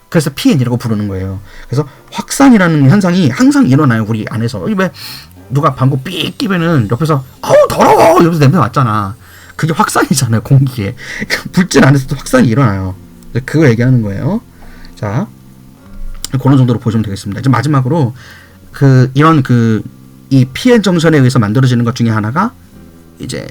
그래서 PN이라고 부르는 거예요. 그래서 확산이라는 현상이 항상 일어나요, 우리 안에서. 왜 누가 방구 삑 끼면은 옆에서 아우 더러워 이러면서 냄새 났잖아. 그게 확산이잖아요, 공기에. 물질 안에서도 확산이 일어나요. 그거 얘기하는 거예요. 자, 그런 정도로 보시면 되겠습니다. 이제 마지막으로 이 PN 정션에 의해서 만들어지는 것 중에 하나가 이제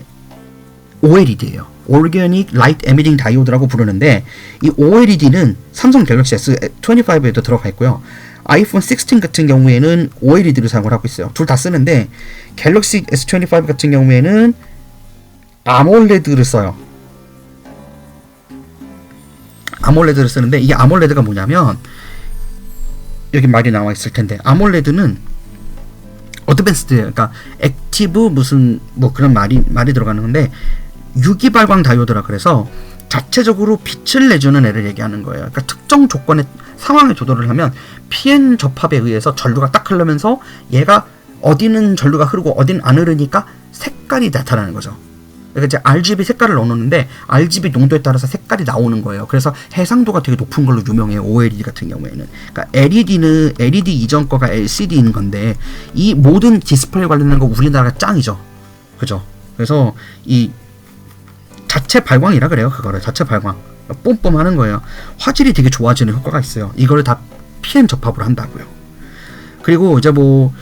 OLED예요. Organic Light Emitting Diode라고 부르는데, 이 OLED는 삼성 갤럭시 S25에도 들어가 있고요. 아이폰 16 같은 경우에는 OLED를 사용을 하고 있어요. 둘 다 쓰는데 갤럭시 S25 같은 경우에는 아몰레드를 써요. 아몰레드를 쓰는데, 이게 아몰레드가 뭐냐면 여기 말이 나와 있을 텐데, 아몰레드는 어드밴스드, 그러니까 액티브 무슨 뭐 그런 말이 들어가는 건데, 유기발광 다이오드라 그래서 자체적으로 빛을 내주는 애를 얘기하는 거예요. 그러니까 특정 조건의 상황에 조절을 하면 PN 접합에 의해서 전류가 딱 흐르면서 얘가 어디는 전류가 흐르고 어디는 안 흐르니까 색깔이 나타나는 거죠. 그러니까 이제 RGB 색깔을 넣어놓는데 RGB 농도에 따라서 색깔이 나오는 거예요. 그래서 해상도가 되게 높은 걸로 유명해요, OLED 같은 경우에는. 그러니까 LED는 LED 이전 거가 LCD인 건데, 이 모든 디스플레이 관련된 거 우리나라가 짱이죠, 그죠? 그래서 이 자체 발광이라 그래요. 그거를 자체 발광 뿜뿜 하는 거예요. 화질이 되게 좋아지는 효과가 있어요. 이거를 다 PN 접합으로 한다고요. 그리고 이제 뭐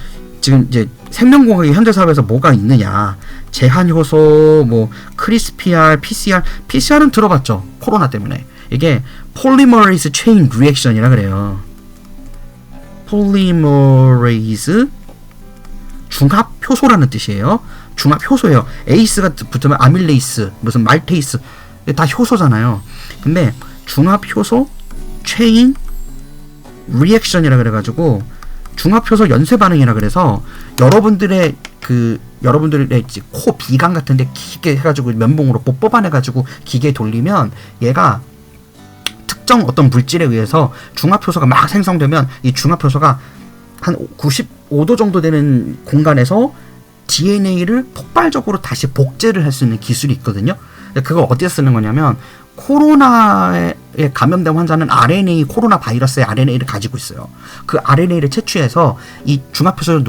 지금 이제 생명공학이 현대 사회에서 뭐가 있느냐, 제한효소, 뭐 크리스PR, PCR은 들어봤죠, 코로나 때문에. 이게 Polymerase Chain Reaction이라 그래요. Polymerase 중합 효소라는 뜻이에요. 중합 효소예요. 에이스가 붙으면 아밀레이스, 무슨 말테이스, 다 효소잖아요. 근데 중합 효소 체인 리액션이라 그래가지고 중합 효소 연쇄 반응이라 그래서 여러분들의 코 비강 같은데 기계 해가지고 면봉으로 뽑아내가지고 기계에 돌리면 얘가 특정 어떤 물질에 의해서 중합 효소가 막 생성되면 이 중합 효소가 한 95도 정도 되는 공간에서 DNA를 폭발적으로 다시 복제를 할 수 있는 기술이 있거든요. 그걸 어디에 쓰는 거냐면, 코로나에 감염된 환자는 RNA, 코로나 바이러스의 RNA를 가지고 있어요. 그 RNA를 채취해서 이 중합효소를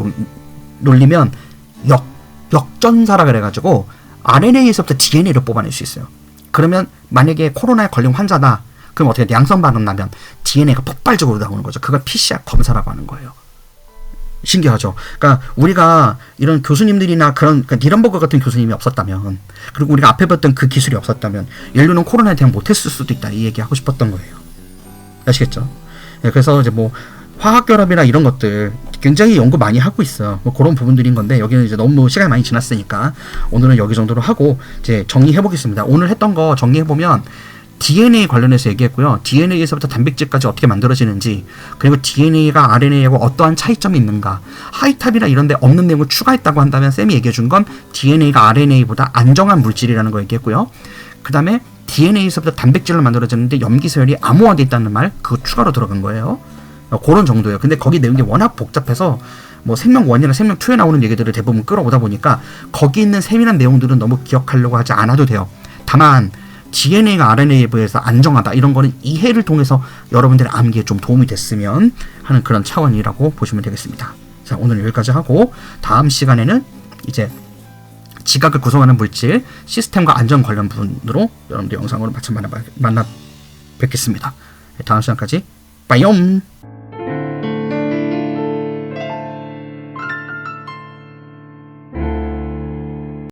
놀리면 역전사라 그래가지고 RNA에서부터 DNA를 뽑아낼 수 있어요. 그러면 만약에 코로나에 걸린 환자다. 그럼 어떻게 돼? 양성 반응 나면 DNA가 폭발적으로 나오는 거죠. 그걸 PCR 검사라고 하는 거예요. 신기하죠. 그러니까 우리가 이런 교수님들이나 그런 그러니까 니런버그 같은 교수님이 없었다면, 그리고 우리가 앞에 봤던 그 기술이 없었다면 인류는 코로나에 대응 못했을 수도 있다. 이 얘기 하고 싶었던 거예요. 아시겠죠? 네, 그래서 이제 뭐 화학 결합이나 이런 것들 굉장히 연구 많이 하고 있어요. 뭐 그런 부분들인 건데 여기는 이제 너무 시간이 많이 지났으니까 오늘은 여기 정도로 하고 이제 정리해 보겠습니다. 오늘 했던 거 정리해 보면 DNA 관련해서 얘기했고요. DNA에서부터 단백질까지 어떻게 만들어지는지, 그리고 DNA가 RNA하고 어떠한 차이점이 있는가, 하이탑이나 이런 데 없는 내용을 추가했다고 한다면 쌤이 얘기해 준 건 DNA가 RNA보다 안정한 물질이라는 거 얘기했고요. 그 다음에 DNA에서부터 단백질로 만들어졌는데 염기서열이 암호화되어 있다는 말, 그거 추가로 들어간 거예요. 그런 정도예요. 근데 거기 내용이 워낙 복잡해서 뭐 생명 1이나 생명 2에 나오는 얘기들을 대부분 끌어오다 보니까 거기 있는 세밀한 내용들은 너무 기억하려고 하지 않아도 돼요. 다만 DNA가 RNA에 비해서 안정하다 이런 거는 이해를 통해서 여러분들의 암기에 좀 도움이 됐으면 하는 그런 차원이라고 보시면 되겠습니다. 자, 오늘 여기까지 하고 다음 시간에는 이제 지각을 구성하는 물질 시스템과 안전 관련 부분으로 여러분들 영상으로 마침 만나 뵙겠습니다. 다음 시간까지 빠이옴.